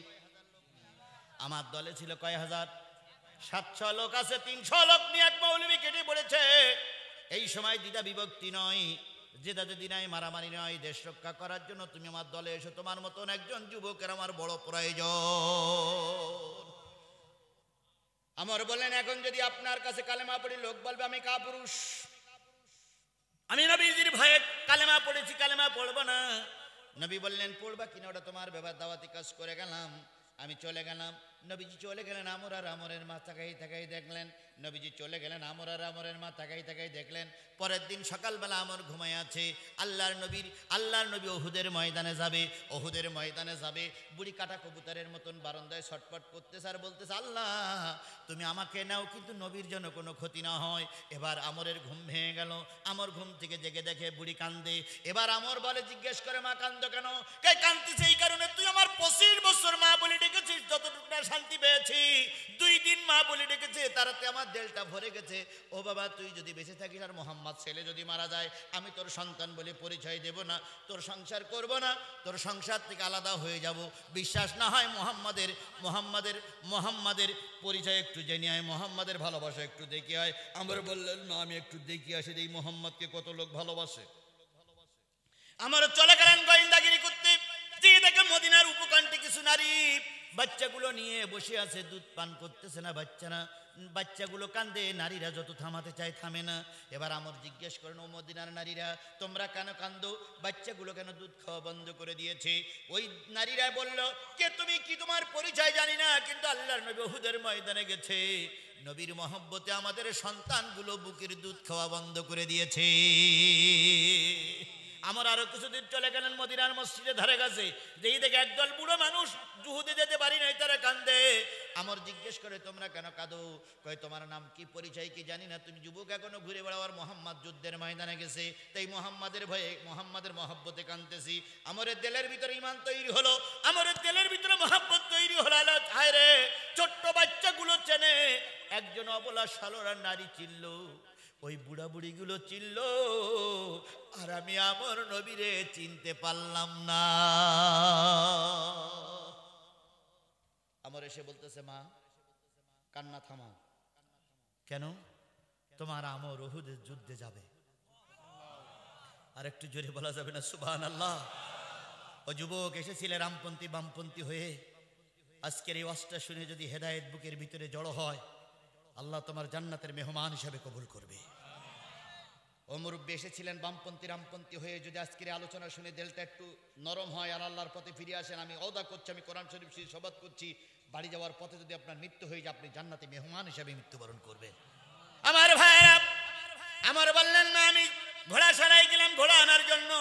আমার দলে ছিল কয় হাজার, 700 লোক আছে, 300 লোক নিয়ে এক মৌলবী কেটে পড়েছে। এই সময় দ্বিধা বিভক্তি নয়, জেদা যদি নাই, মারামারি নয়, দেশ রক্ষা করার জন্য তুমি আমার দলে এসো। তোমার মতন একজন যুবকের আমার বড় প্রয়োজন। আমর বললেন, এখন যদি আপনার কাছে কালেমা পড়ি লোক বলবে আমি কাপুরুষ, আমি নবীজির ভয়ে কালেমা পড়েছি, কালেমা পড়বো না। নবী বললেন, পড়বা কিনা ওটা তোমার ব্যাপার, দাওয়াতি কাজ করে গেলাম, আমি চলে গেলাম। নবীজি চলে গেলেন, আমর আর আমরের মা তাকাই তাকাই দেখলেন। নবীজি চলে গেলেন, আমর আর আমরের মা তাকাই তাকাই দেখলেন। পরের দিন সকালবেলা আমর ঘুমায় আছে। আল্লাহর নবী ওহুদের ময়দানে যাবে, ওহুদের ময়দানে যাবে। বুড়ি কাটা কবুতরের মতন বারান্দায় ছটফট করতেছে আর বলতেছে, আল্লাহ তুমি আমাকে নাও, কিন্তু নবীর জন্য কোনো ক্ষতি না হয়। এবার আমরের ঘুম ভেঙে গেল। আমর ঘুম থেকে জেগে দেখে বুড়ি কান্দে। এবার আমর বলে, জিজ্ঞেস করে, মা কান্দো কেন? কে কান্দতেছে? এই কারণে, তুই আমার 25 বছর মা বলে ডেকেছিস, যতটুকু না শান্তি পেয়েছি, 2 দিন মা বলে ডেকেছে, তারাতে আমার দিলটা ভরে গেছে। ও বাবা, তুই যদি বেঁচে থাকিস আর মোহাম্মদ ছেলে যদি মারা যায়, আমি তোর সন্তান বলে পরিচয় দেব না, তোর সংসার করব না, তোর সংসার থেকে আলাদা হয়ে যাব। বিশ্বাস না হয় মোহাম্মদের পরিচয় একটু জেনে হয়, মোহাম্মদের ভালোবাসা একটু দেখে হয়। আমার বললেন, মা আমি একটু দেখি আসি এই মোহাম্মদকে কত লোক ভালোবাসে। আমার চলে গেলেন গোয়েন্দাগিরি করতে। যে দেখে মদিনার উপকণ্ঠে কিছু নারী বাচ্চাগুলো নিয়ে বসে আছে, দুধ পান করতেছে না বাচ্চাগুলো কান্দে, নারীরা যত থামাতে চায় থামে না। এবার আমার জিজ্ঞেস করেন, ও মদিনার নারীরা, তোমরা কেন কান্দো? বাচ্চাগুলো কেন দুধ খাওয়া বন্ধ করে দিয়েছে? ওই নারীরা বলল, কে তুমি, কি তোমার পরিচয় জানি না, কিন্তু আল্লাহর নবী উহুদের ময়দানে গেছে, নবীর মহব্বতে আমাদের সন্তানগুলো বুকের দুধ খাওয়া বন্ধ করে দিয়েছে। আমার আরো কিছুদিন চলে গেলেন মদিনার মসজিদে ধারে গেছে, যেই দেখে একদল বুড়ো মানুষ জুহুদে যেতে পারি নাই, তারা কান্দে। আমার জিজ্ঞেস করে, তোমরা কেন কাঁদো? কয়, তোমার নাম কি, পরিচয় কি জানি না, তুমি যুবক এখনো ঘুরে বেড়াও, আর মোহাম্মদ যুদ্ধের ময়দানে গেছে, তাই মোহাম্মদের ভয়ে, মোহাম্মদের মহব্বতে কাঁদতেছি। আমাদের দিলের ভিতরে ইমান তৈরি হলো, আমাদের দিলের ভিতরে মহব্বত তৈরি হলো। হায় রে, ছোট্ট বাচ্চাগুলো চেনে, একজন অবলা সালোরা নারী চিনল, ওই বুড়া বুড়িগুলো চিনল, আর আমি আমার নবীরে চিনতে পারলাম না। আমার এসে বলতেছে, মা কান্না থামাও। কেন? তোমার আমর উহুদের যুদ্ধে যাবে। আর একটু জোরে বলা যাবে না সুবহানাল্লাহ? ও যুবক এসেছিলে রামপন্থী বামপন্থী হয়ে, আজকের এই ওয়াজটা শুনে যদি হেদায়েত বুকের ভিতরে জড়ো হয়, আল্লাহ তোমার জান্নাতের মেহমান হিসেবে কবুল করবে। ও মুরব্বী এসেছিলেন বামপন্থী রামপন্থী হয়ে, যদি আজকের আলোচনা শুনে দিলটা একটু নরম হয় আর আল্লাহর পথে ফিরে আসেন, আমি ওয়াদা করছি, আমি কোরআন শরীফ শপথ করছি, বাড়ি যাওয়ার পথে যদি আপনার মৃত্যু হয়ে যায়, আপনি জান্নাতে মেহমান হিসেবে মৃত্যুবরণ করবেন। আমার ভাইরা আমার বললেন, না আমি ঘোড়া সারাই গেলাম ঘোড়া আনার জন্য,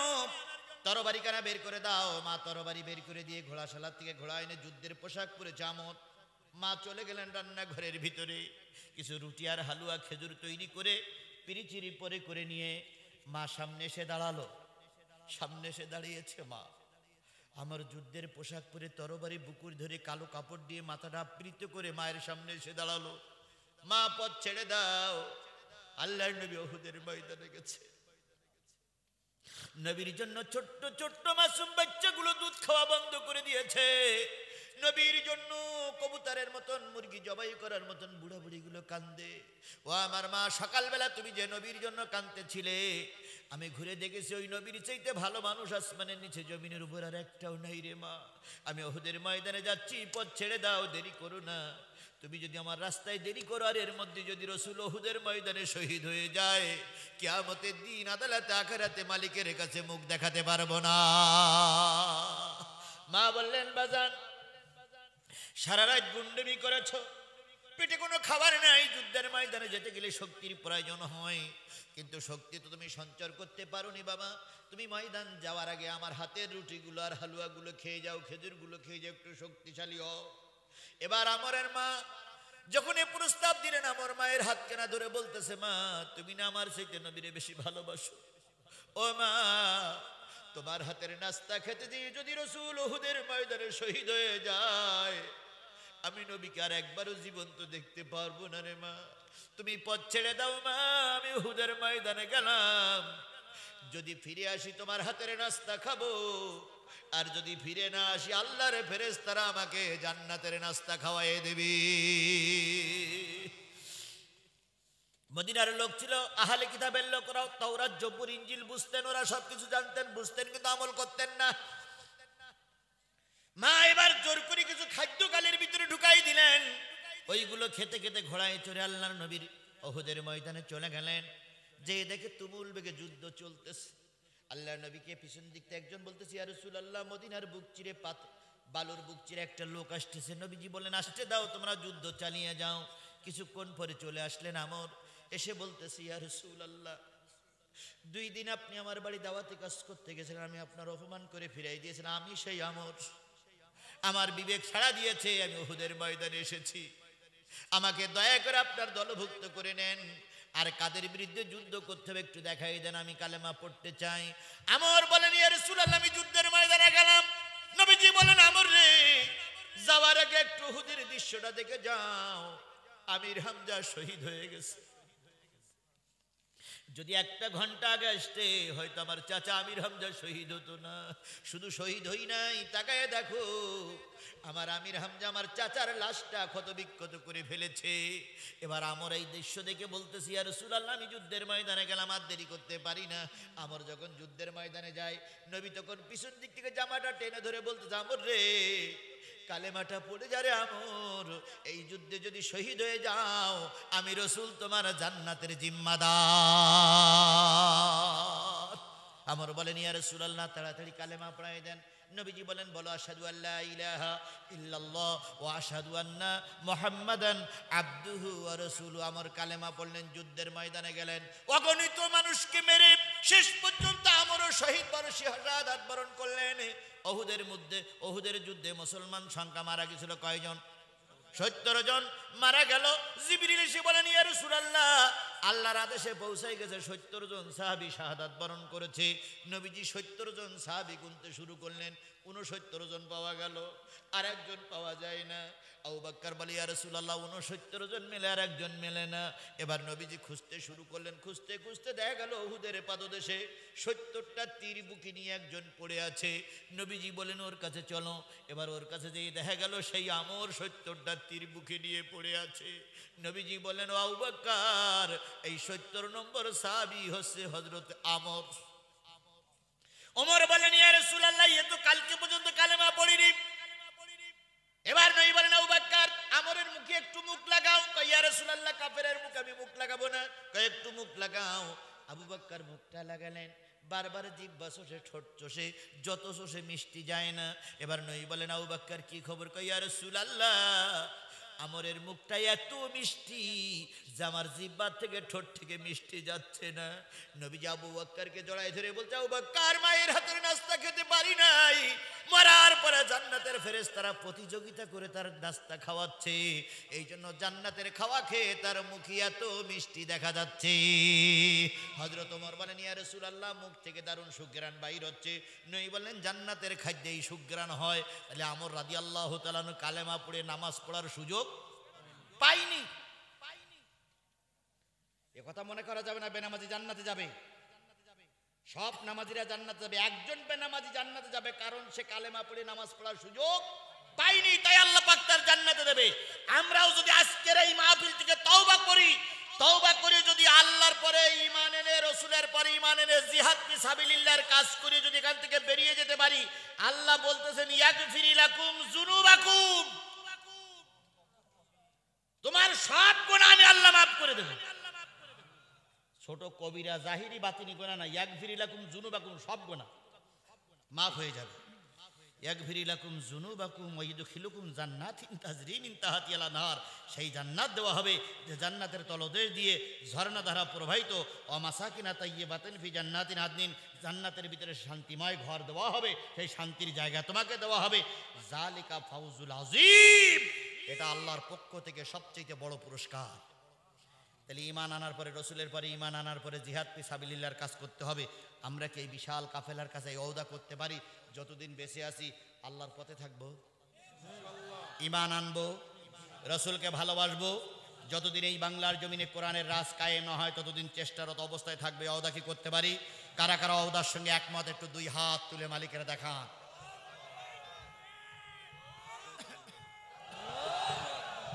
তরবারি কানা বের করে দাও। মা তরবারি বের করে দিয়ে ঘোড়াশালার থেকে ঘোড়া এনে যুদ্ধের পোশাক পরে জামত, মা চলে গেলেন রান্নাঘরের ভিতরে, কিছু রুটি আর হালুয়া খেজুর তৈরি করে পিরিচিরি পরে করে নিয়ে মা সামনে এসে দাঁড়ালো। সামনে এসে দাঁড়িয়েছে মা, আমার যুদ্ধের পোশাক পরে তরবারি বুকুর ধরে কালো কাপড় দিয়ে মাথাটা আবৃত করে মায়ের সামনে এসে দাঁড়ালো। মা পথ ছেড়ে দাও, আল্লাহর নবী উহুদের ময়দানে গেছে, নবীর জন্য ছোট্ট ছোট্ট মাসুম বাচ্চাগুলো দুধ খাওয়া বন্ধ করে দিয়েছে, নবীর জন্য কবুতরের মতন মুরগি জবাই করার মতন বুড়া বুড়িগুলো কান্দে। ও আমার মা, সকালবেলা তুমি যে নবীর জন্য কাঁদতেছিলে, আমি ঘুরে দেখেছি ওই নবীর চাইতে ভালো মানুষ আসমানের নিচে জমিনের উপর আর একটাও নাই রে মা। আমি উহুদের ময়দানে যাচ্ছি, পথ ছেড়ে দাও, দেরি করো না। তুমি যদি আমার রাস্তায় দেরি করো আর এর মধ্যে যদি রাসূল উহুদের ময়দানে শহীদ হয়ে যায়, কিয়ামতের দিন আদালতে আখিরাতে মালিকের কাছে মুখ দেখাতে পারবো না। মা বললেন, বাজান সারা রাত গুন্ডেমি করেছো, পেটে কোনো খাবার নাই, যুদ্ধের ময়দানে যেতে গেলে শক্তির প্রয়োজন হয়, কিন্তু শক্তি তো তুমি সঞ্চয় করতে পারোনি বাবা। তুমি ময়দান যাওয়ার আগে আমার হাতের রুটিগুলো আর হালুয়াগুলো খেয়ে যাও, খেজুরগুলো খেয়ে যাও, একটু শক্তিশালী হও। এবার আমরের মা যখন এই প্রস্তাব দিলেন, আমার মায়ের হাত কেনা ধরে বলতেছে, মা তুমি না আমার চাইতে নবীরে বেশি ভালোবাসো। ও মা, তোমার হাতের নাস্তা খেতে দিয়ে যদি রাসূল উহুদের ময়দানে শহীদ হয়ে যায়, আমি নবীকে আর একবারও জীবন্ত দেখতে পারবো না রে মা। তুমি পথ ছেড়ে দাও মা, আমি উহুদের ময়দানে গেলাম, যদি ফিরে আসি তোমার হাতের নাস্তা খাবো, আর যদি ফিরে না আসি আল্লাহর ফেরেশতারা আমাকে জান্নাতের নাস্তা খাওয়াইয়ে দেবে। মদিনার লোক ছিল, আহলে কিতাবের লোক, ওরা তাওরাত জবুর ইনজিল বুঝতেন, ওরা সবকিছু জানতেন বুঝতেন, কিন্তু আমল করতেন না। মা এবার জোর করে কিছু খাদ্য গালের ভিতরে ঢুকাই দিলেন, ওইগুলো খেতে খেতে ঘোড়ায় চড়ে আল্লাহর নবীর উহুদের ময়দানে চলে গেলেন। যে দেখে তুমুল বেগে যুদ্ধ চলতেছে, আল্লাহর নবীকে পিছন দিক থেকে একজন বলতেছে, ইয়া রাসূলুল্লাহ, মদিনার বুক চিরে বালুর বুক চিরে একটা লোক আসতেছে। নবীজি বলেন, আসতে দাও, তোমরা যুদ্ধ চালিয়ে যাও। কিছুক্ষণ পরে চলে আসলেন আমর, এসে বলতেছে, ইয়া রাসূলুল্লাহ, 2 দিন আপনি আমার বাড়ি দাওয়াতে কাজ করতে গেছেন, আমি আপনার অপমান করে ফিরাই দিয়েছেন। আমি সেই আমর, আমার বিবেক ছাড়া দিয়েছে, আমি উহুদের ময়দানে এসেছি, আমাকে দয়া করে আপনার দলভুক্ত করে নেন। আর কাদের বিরুদ্ধে যুদ্ধ করতে হবে একটু দেখাই দেন, আমি কালেমা পড়তে চাই। আমর বলেন, ইয়া রাসূলুল্লাহ, আমি যুদ্ধের ময়দানে গেলাম। নবীজি বলেন, আমর রে, যাওয়ার আগে একটু উহুদের দৃশ্যটা দেখে যাও, আমির হামজা শহীদ হয়ে গেছে। যদি 1 ঘন্টা আগে আসতে হয়তো আমার চাচা আমির হামজা শহীদ হতো না। শুধু শহীদ হই নাই, তাকায় দেখো, আমার আমির হামজা আমার চাচার লাশটা ক্ষত বিক্ষত করে ফেলেছে। এবার আমর এই দৃশ্য দেখে বলতেছি, ইয়া রাসূলুল্লাহ, আমি যুদ্ধের ময়দানে গেলাম, আর দেরি করতে পারি না। আমর যখন যুদ্ধের ময়দানে যায়, নবী তখন পিছন দিক থেকে জামাটা টেনে ধরে বলতেছে, আমর রে, কালেমাটা পড়ে যারে আমর, এই যুদ্ধে যদি শহীদ হয়ে যাও, আমি রাসূল তোমার জান্নাতের জিম্মাদার। আমর বলেন, ইয়া রাসূলুল্লাহ, তাড়াতাড়ি কালেমা পড়াই দেন। নবীজি বলেন, বলো, আশহাদু আল্লা ইলাহা ইল্লাল্লাহ ওয়া আশহাদু আন্না মুহাম্মাদান আবদুহু ওয়া রাসূলুহু। আমর কালেমা পড়লেন, যুদ্ধের ময়দানে গেলেন, অগণিত মানুষকে মেরে শেষ পর্যন্ত আমরও শহীদ শাহাদাত বরণ করলেন। উহুদের যুদ্ধে মুসলমান সংখ্যা মারা গেছিল কয়জন? 70 জন মারা গেল। জিবরিল এসে বলেন, ইয়া রাসূলুল্লাহ, আল্লাহর আদেশে পৌঁছাই গেছে, 70 জন সাহাবী শাহাদাত বরণ করেছে। নবীজি 70 জন সাহাবী গুনতে শুরু করলেন, 69 জন পাওয়া গেল, আর একজন পাওয়া যায় না। আবু বকর বলে, ইয়া রাসূলুল্লাহ, 69 জন মেলে আর একজন মেলে না। এবার নবীজি খুঁজতে শুরু করলেন, খুঁজতে খুঁজতে দেখা গেল উহুদের পাদদেশে 70টা তীর বুকে নিয়ে একজন পড়ে আছে। নবীজি বলেন, ওর কাছে চলো। এবার ওর কাছে যেয়ে দেখা গেল সেই আমর 70টা তীর বুকে নিয়ে পড়ে আছে। নবীজি বলেন, ও আবু বকর, এই 70 নম্বর সাহাবী হচ্ছে হযরত আমর। ওমর বলেন, ইয়া রাসূলুল্লাহ, এ তো কালকে পর্যন্ত কালেমা পড়িনি। এবার নবী বলেন, আবু বকর, আমরের মুখে একটু মুখ লাগাও। কয়, ইয়া রাসূলুল্লাহ, কাফেরের মুখে আমি মুখ লাগাবো না। কয়, একটু মুখ লাগাও। আবু বকর মুখটা লাগালেন, বারবার জিহ্বা চষে, ঠোঁট চষে, যত চষে মিষ্টি যায় না। এবার নবী বলেন, আবু বকর, কি খবর? কয়, ইয়া রাসূলুল্লাহ, আমরের মুখটা এত মিষ্টি যে আমার জিহ্বা থেকে, ঠোঁট থেকে মিষ্টি যাচ্ছে না। নবীজি আবু বকরকে জড়ায় ধরে বলছে, আবু বকর, মায়ের হাতের নাস্তা খেতে পারি নাই, মরার পরে জান্নাতের ফেরেশতারা প্রতিযোগিতা করে তার নাস্তা খাওয়াচ্ছে, এই জন্য জান্নাতের খাওয়া খেয়ে তার মুখে এত মিষ্টি দেখা যাচ্ছে। হযরত ওমর বলেন, ইয়া রাসূলুল্লাহ, মুখ থেকে দারুণ সুঘ্রাণ বাইর হচ্ছে। নবী বললেন, জান্নাতের খাদ্যেই সুঘ্রাণ হয়। তাহলে আমর রাদিয়াল্লাহু তাআলা কালেমা পড়ে নামাজ পড়ার সুযোগ পাইনি। এ কথা মনে করা যাবে না বেনামাজি জান্নাতে যাবে। সব নামাজিরা জান্নাতে যাবে, একজন বেনামাজি জান্নাতে যাবে, কারণ সে কালেমা পড়ে নামাজ পড়ার সুযোগ পাইনি, তাই আল্লাহ পাক তার জান্নাতে দেবে। আমরাও যদি আজকের এই মাহফিল থেকে তওবা করি, তওবা করে যদি আল্লাহর পরে ঈমান এনে, রাসূলের পরে ঈমান এনে, জিহাদ ফি সাবিলিল্লাহর কাজ করে যদি এখান থেকে বেরিয়ে যেতে পারি, আল্লাহ বলতেছেন, ইয়াগফির লাকুম যুনুবাকুম, তোমার সব গুনাহ আমি আল্লাহ মাফ করে দেব। ছোট কবিরা জাহিরি বাতিনি গুনাহ না, ইয়াগফির লাকুম যুনুবাকুম, সব গুনাহ মাফ হয়ে যাবে। ইয়াগফির লাকুম যুনুবাকুম ওয়া ইদখিলুকুম জান্নাতিন তাজরি মিন তাহতিহাল আনহার, সেই জান্নাত দেওয়া হবে যে জান্নাতের তলদেশ দিয়ে ঝর্ণা ধারা প্রবাহিত। ওয়া মাসাকিনা তাইয়্যিবাতিন ফি জান্নাতিন আদনিন, জান্নাতের ভিতরে শান্তিময় ঘর দেওয়া হবে, সেই শান্তির জায়গা তোমাকে দেওয়া হবে। যালিকা ফাউজুল আযীম, এটা আল্লাহর পক্ষ থেকে সবচেয়ে বড় পুরস্কার। তাহলে ঈমান আনার পরে, রসুলের পরে ঈমান আনার পরে জিহাদ ফি সাবিলিল্লাহর কাজ করতে হবে। আমরা কি এই বিশাল কাফেলার কাছে ওয়াদা করতে পারি যতদিন বেঁচে আছি আল্লাহর পথে থাকবো, ঈমান আনবো, রসুলকে ভালোবাসবো, যতদিন এই বাংলার জমিনে কোরআনের রাজ কায়েম না হয় ততদিন চেষ্টারত অবস্থায় থাকবে? ওয়াদা কি করতে পারি? কারা কারা ওয়াদার সঙ্গে একমত একটু 2 হাত তুলে মালিকেরা দেখান।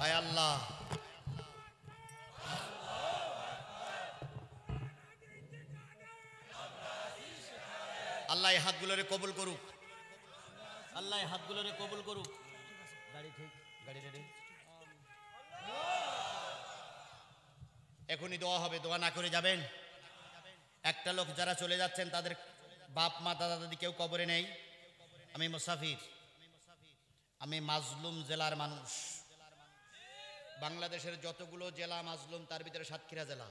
আয় আল্লাহ, আল্লাহ এই হাতগুলোরে কবুল করুক, আল্লাহ এই হাতগুলোরে কবুল করুক। গাড়ি ঠিক, গাড়ি রেডি। এখনই দোয়া হবে, দোয়া না করে যাবেন? একটা লোক যারা চলে যাচ্ছেন তাদের বাপ মা দাদা দাদি কেউ কবরে নেই। আমি মুসাফির, আমি মাজলুম জেলার মানুষ। বাংলাদেশের যতগুলো জেলা মাজলুম তার ভিতরে সাতক্ষীরা জেলা।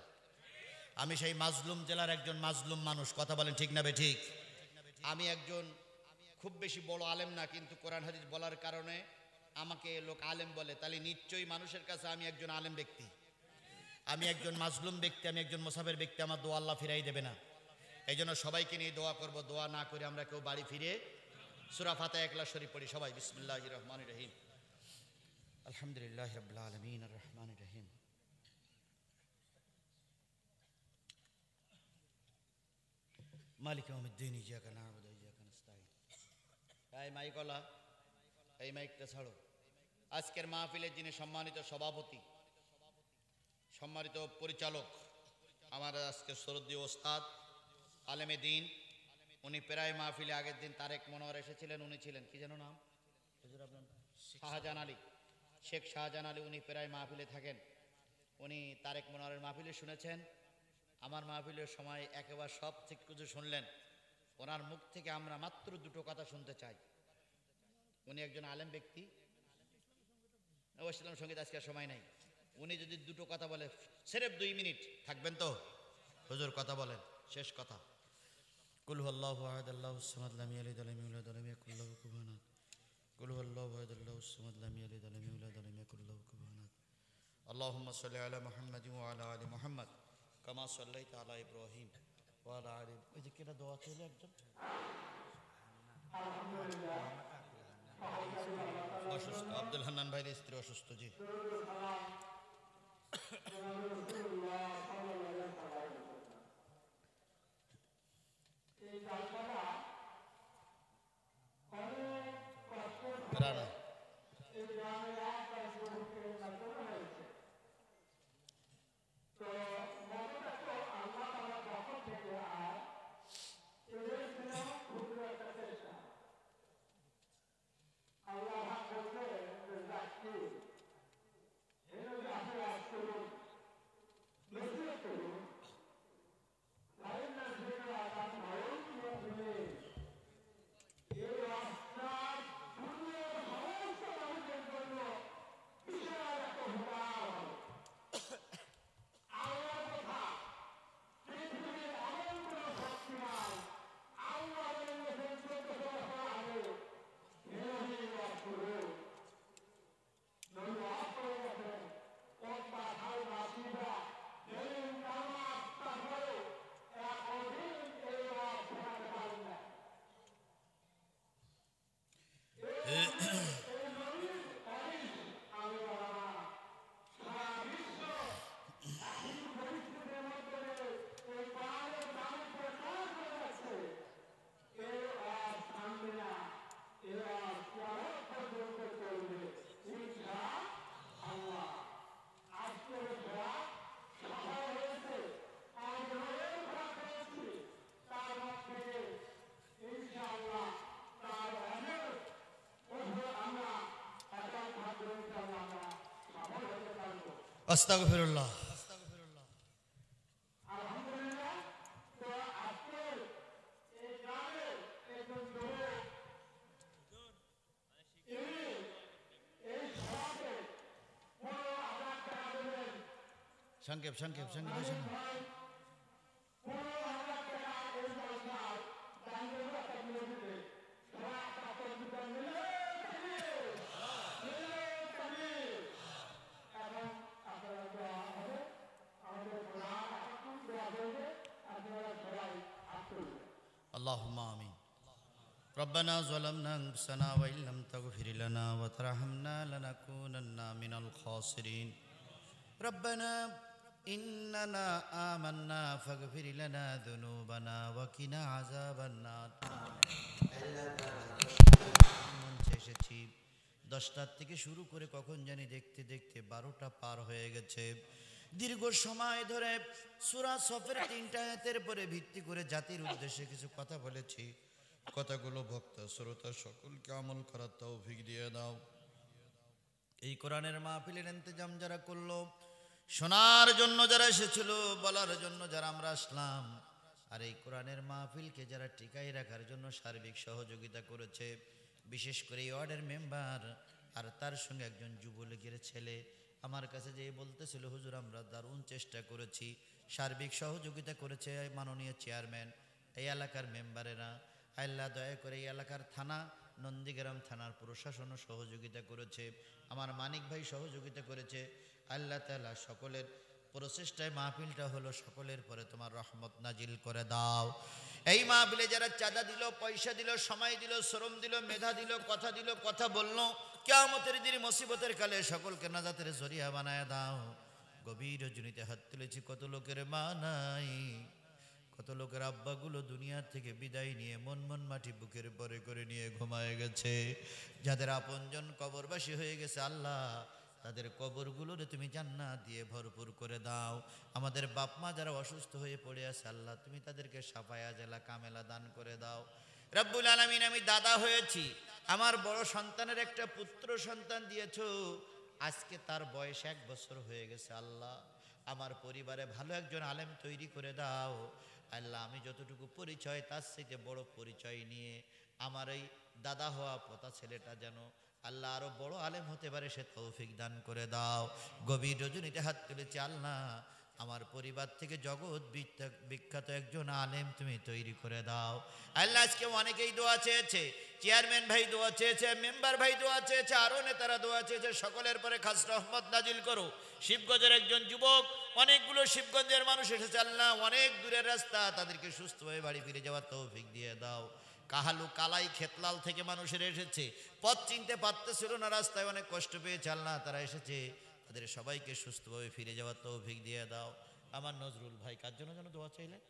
আমি সেই মাজলুম জেলার একজন মাজলুম মানুষ। কথা বলেন ঠিক না বেঠিক? আমি একজন খুব বেশি বড় আলেম না, কিন্তু কোরআন হাদিস বলার কারণে আমাকে লোক আলেম বলে। তাহলে নিশ্চয়ই মানুষের কাছে আমি একজন আলেম ব্যক্তি, আমি একজন মাজলুম ব্যক্তি, আমি একজন মুসাফির ব্যক্তি। আমার দোয়া আল্লাহ ফিরাই দেবে না। এই জন্য সবাইকে নিয়ে দোয়া করব। দোয়া না করে আমরা কেউ বাড়ি ফিরে সূরা ফাতিহা ইখলাস শরীফ পড়ি সবাই। বিসমিল্লাহির রহমানির রহিম, আলহামদুলিল্লাহি রাব্বিল আলামিন আর রহমানির রহিম, মালিক ইয়াউমিদ্দিন, ইয়্যাকা না'বুদু ওয়া ইয়্যাকা নাস্তাঈন। এই মাইকওয়ালা, এই মাইকটা ছাড়ো। আজকের মাহফিলের যিনি সম্মানিত সভাপতি, সম্মানিত পরিচালক, আমার আজকে শ্রদ্ধেয় ওস্তাদ আলেমে দ্বীন, উনি প্রায় মাহফিলে আগের দিন তারেক মনোয়ার এসেছিলেন। উনি ছিলেন কি যেন নাম, শাহজাহান আলী, শেখ শাহজাহান আলী। উনি প্রায় মাহফিলে থাকেন। উনি তারেক মনোয়ারের মাহফিলে শুনেছেন, আমার মাহফিলের সময় একেবারে সব ঠিক কিছু শুনলেন। ওনার মুখ থেকে আমরা মাত্র দুটো কথা শুনতে চাই। উনি একজন আলেম ব্যক্তি, ইসলাম সঙ্গীত আজকের সময় নাই। উনি যদি দুটো কথা বলে, সির্ফ 2 মিনিট থাকবেন তো? হুজুর কথা বলেন, শেষ কথা। কুল হুয়াল্লাহু আহাদ আল্লাহুস সামাদ লাম ইয়ালিদ ওয়া লাম ইউলাদ ওয়া লাম ইয়াকুল লাহু কুফুওয়ান আহাদ। কুল হুয়াল্লাহু আহাদ আল্লাহুস সামাদ লাম ইয়ালিদ ওয়া লাম ইউলাদ ওয়া লাম ইয়াকুল লাহু কুফুওয়ান আহাদ। আল্লাহুম্মা সাল্লি আলা মুহাম্মাদিন ওয়া আলা আলি মুহাম্মাদ কামা সাল্লাইতা আলা ইব্রাহিম ওয়া আলা আলি। ওই যে কেটা দোয়া ছিল একজন অসুস্থ, আব্দুল হান্নান ভাইয়ের স্ত্রী অসুস্থ। জি রানা আস্তাগফিরুল্লাহ। সংক্ষেপ সংক্ষেপ সংক্ষেপ। اللهم آمين. ربنا ظلمنا أنفسنا وإن لم تغفر لنا وترحمنا لنكونن من الخاسرين. ربنا إننا آمنا فاغفر لنا ذنوبنا وقنا عذاب النار. এসেছি 10টার থেকে শুরু করে কখন জানি দেখতে দেখতে 12টা পার হয়ে গেছে। দীর্ঘ সময় ধরে সূরা সফের 3টা আয়াতের উপরে ভিত্তি করে জাতির উদ্দেশ্যে কিছু কথা বলেছি। কথাগুলো ভক্ত শ্রোতা সকলকে আমল করার তৌফিক দিয়ে দাও। এই কোরআনের মাহফিলের ইন্তজাম যারা করলো, শোনার জন্য যারা এসেছিল, বলার জন্য যারা আমরা আসলাম, আর এই কোরআনের মাহফিলকে যারা টিকাই রাখার জন্য সার্বিক সহযোগিতা করেছে, বিশেষ করে এই ওয়ার্ডের মেম্বার আর তার সঙ্গে একজন যুবলীগের ছেলে আমার কাছে যে বলতেছিল, হুজুর আমরা দারুণ চেষ্টা করেছি, সার্বিক সহযোগিতা করেছে মাননীয় চেয়ারম্যান, এই এলাকার মেম্বারেরা। আল্লাহ দয়া করে এই এলাকার থানা, নন্দীগ্রাম থানার প্রশাসনও সহযোগিতা করেছে, আমার মানিক ভাই সহযোগিতা করেছে। আল্লাহ তাআলা সকলের প্রচেষ্টায় মাহফিলটা হলো, সকলের পরে তোমার রহমত নাজিল করে দাও। এই মাহফিলে যারা চাঁদা দিল, পয়সা দিল, সময় দিল, শ্রম দিল, মেধা দিল, কথা দিল, কথা বললো, কিয়ামতের দিন মুসিবতের কালে সকলকে নাজাতের জরিয়া বানায় দাও। গভীর রজনীতে হাত তুলেছি, কত লোকের মা নাই, কত লোকের আব্বাগুলো দুনিয়ার থেকে বিদায় নিয়ে মন মাটি বুকের পরে করে নিয়ে ঘুমায় গেছে। যাদের আপনজন কবরবাসী হয়ে গেছে, আল্লাহ তাদের কবরগুলোরে তুমি জান্নাত দিয়ে ভরপুর করে দাও। আমাদের বাপ মা যারা অসুস্থ হয়ে পড়ে আছে, আল্লাহ তুমি তাদেরকে সাফায়া জেলা কামেলা দান করে দাও। রব্বুল আলামিন, আমি দাদা হয়েছি, আমার বড় সন্তানের একটা পুত্র সন্তান দিয়েছো, আজকে তার বয়স 1 বছর হয়ে গেছে। আল্লাহ আমার পরিবারে ভালো একজন আলেম তৈরি করে দাও। আল্লাহ আমি যতটুকু পরিচয়, তার থেকে বড় পরিচয় নিয়ে আমার এই দাদা হওয়া পোতা ছেলেটা যেন আল্লাহ আরো বড় আলেম হতে পারে, সে তৌফিক দান করে দাও। গভীর রজনীতে হাত তুলেছি, আল্লাহ আমার পরিবার থেকে জগৎ বিখ্যাত একজন আলেম তুমি তৈরি করে দাও। আল্লাহ আজকে অনেকেই দোয়া চেয়েছে, চেয়ারম্যান ভাই দোয়া চেয়েছে, মেম্বার ভাই দোয়া চেয়েছে, আরো নেতারা দোয়া চেয়েছে, সকলের পরে খাস রহমত নাজিল করো। শিবগঞ্জের একজন যুবক, অনেকগুলো শিবগঞ্জের মানুষ এসেছে, আল্লাহ অনেক দূরের রাস্তা, তাদেরকে সুস্থভাবে বাড়ি ফিরে যাওয়ার তৌফিক দিয়ে দাও। কাহালু কালাই খেতলাল থেকে মানুষের এসেছে, পথ চিনতে পারতেছিল না, রাস্তায় অনেক কষ্ট পেয়েছে, আল্লাহ তারা এসেছে, তাদের সবাইকে সুস্থভাবে ফিরে যাওয়ার তৌফিক দিয়ে দাও। আমার নজরুল ভাই কার জন্য যেন দোয়া চাইলেন?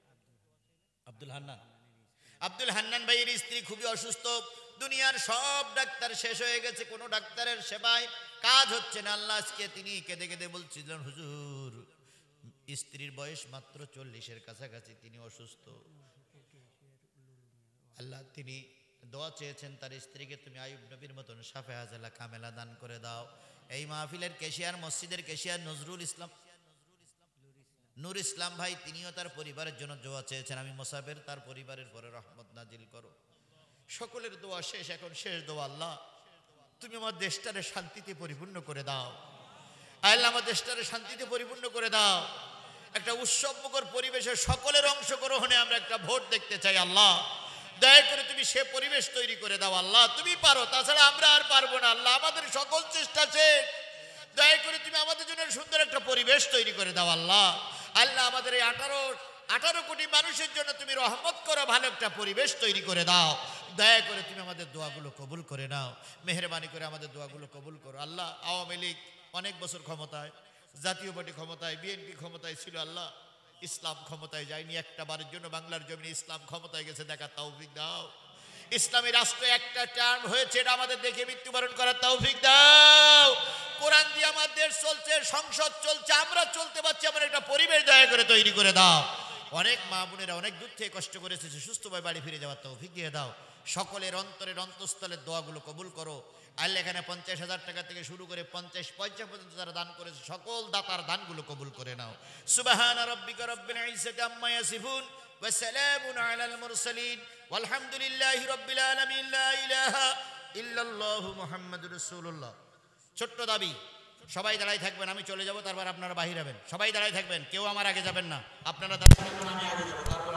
আব্দুল হান্নান ভাইয়ের স্ত্রী খুবই অসুস্থ, দুনিয়ার সব ডাক্তার শেষ হয়ে গেছে, কোনো ডাক্তারের সেবায় কাজ হচ্ছে না। আল্লাহ আজকে তিনি কেঁদে কেঁদে বলছিলেন, হুজুর স্ত্রীর বয়স মাত্র 40-এর কাছাকাছি, তিনি অসুস্থ। আল্লাহ তিনি দোয়া চেয়েছেন, তার স্ত্রীকে তুমি আইয়ুব নবীর মতন শাফেয়া জেলা কামেলা দান করে দাও। এই মাহফিলের কেশিয়ার, মসজিদের কেশিয়ার নূর ইসলাম ভাই, তিনিও তার পরিবারের জন্য দোয়া চেয়েছেন, আমি মোসাফের, তার পরিবারের পরে রহমত নাজিল করো। সকলের দোয়া শেষ, এখন শেষ দোয়া, আল্লাহ তুমি আমার দেশটারে শান্তিতে পরিপূর্ণ করে দাও। আল্লাহ আমার দেশটারে শান্তিতে পরিপূর্ণ করে দাও। একটা উৎসবমুখর পরিবেশে সকলের অংশগ্রহণে আমরা একটা ভোট দেখতে চাই। আল্লাহ দয়া করে তুমি সে পরিবেশ তৈরি করে দাও। আল্লাহ তুমি পারো, তাছাড়া আমরা আর পারবো না। আল্লাহ আমাদের সকল চেষ্টা শেষ, দয়া করে তুমি আমাদের জন্য সুন্দর একটা পরিবেশ তৈরি করে দাও। আল্লাহ আল্লাহ আমাদের এই 18 কোটি মানুষের জন্য তুমি রহমত করো, ভালো একটা পরিবেশ তৈরি করে দাও। দয়া করে তুমি আমাদের দোয়াগুলো কবুল করে নাও, মেহেরবানি করে আমাদের দোয়াগুলো কবুল করো। আল্লাহ আওয়ামী লীগ অনেক বছর ক্ষমতায়, জাতীয় পার্টি ক্ষমতায়, বিএনপি ক্ষমতায় ছিল, আল্লাহ ইসলাম ক্ষমতায় যায়নি। একটা বারের জন্য বাংলার জমিনে ইসলাম ক্ষমতায় গেছে, দেখার তৌফিক দাও। ইসলামী রাষ্ট্র একটা টার্ম হয়েছে, এটা আমাদের দেখে মৃত্যুবরণ করার তৌফিক দাও। কোরআন দিয়ে আমার দেশ চলছে, সংসদ চলছে, আমরা চলতে পারছি, আমার একটা পরিবেশ দয়া করে তৈরি করে দাও। অনেক মা বোনেরা অনেক দূর থেকে কষ্ট করেছে, সুস্থভাবে বাড়ি ফিরে যাওয়ার তৌফিক দিয়ে দাও। সকলের অন্তরের অন্তঃস্থলের দোয়াগুলো কবুল করো। আল্লাহ এখানে 50,000 টাকা থেকে শুরু করে 50 পয়সা পর্যন্ত যারা দান করেছে, সকল দাতার দানগুলো কবুল করে নাও। সুবহান রাব্বিকা রাব্বিল ইজ্জাতি আম্মা ইয়াসিফুন ওয়া সালামুন আলাল মুরসালিন ওয়ালহামদুলিল্লাহি রাব্বিল আলামিন। লা ইলাহা ইল্লাল্লাহু মুহাম্মাদুর রাসূলুল্লাহ। ছোট্ট দাবি, সবাই দাঁড়ায় থাকবেন, আমি চলে যাব, তারপর আপনারা বাহির হবেন। সবাই দাঁড়ায় থাকবেন, কেউ আমার আগে যাবেন না, আপনারা দাঁড়ায় থাকবেন, আমি আগে যাব, তারপর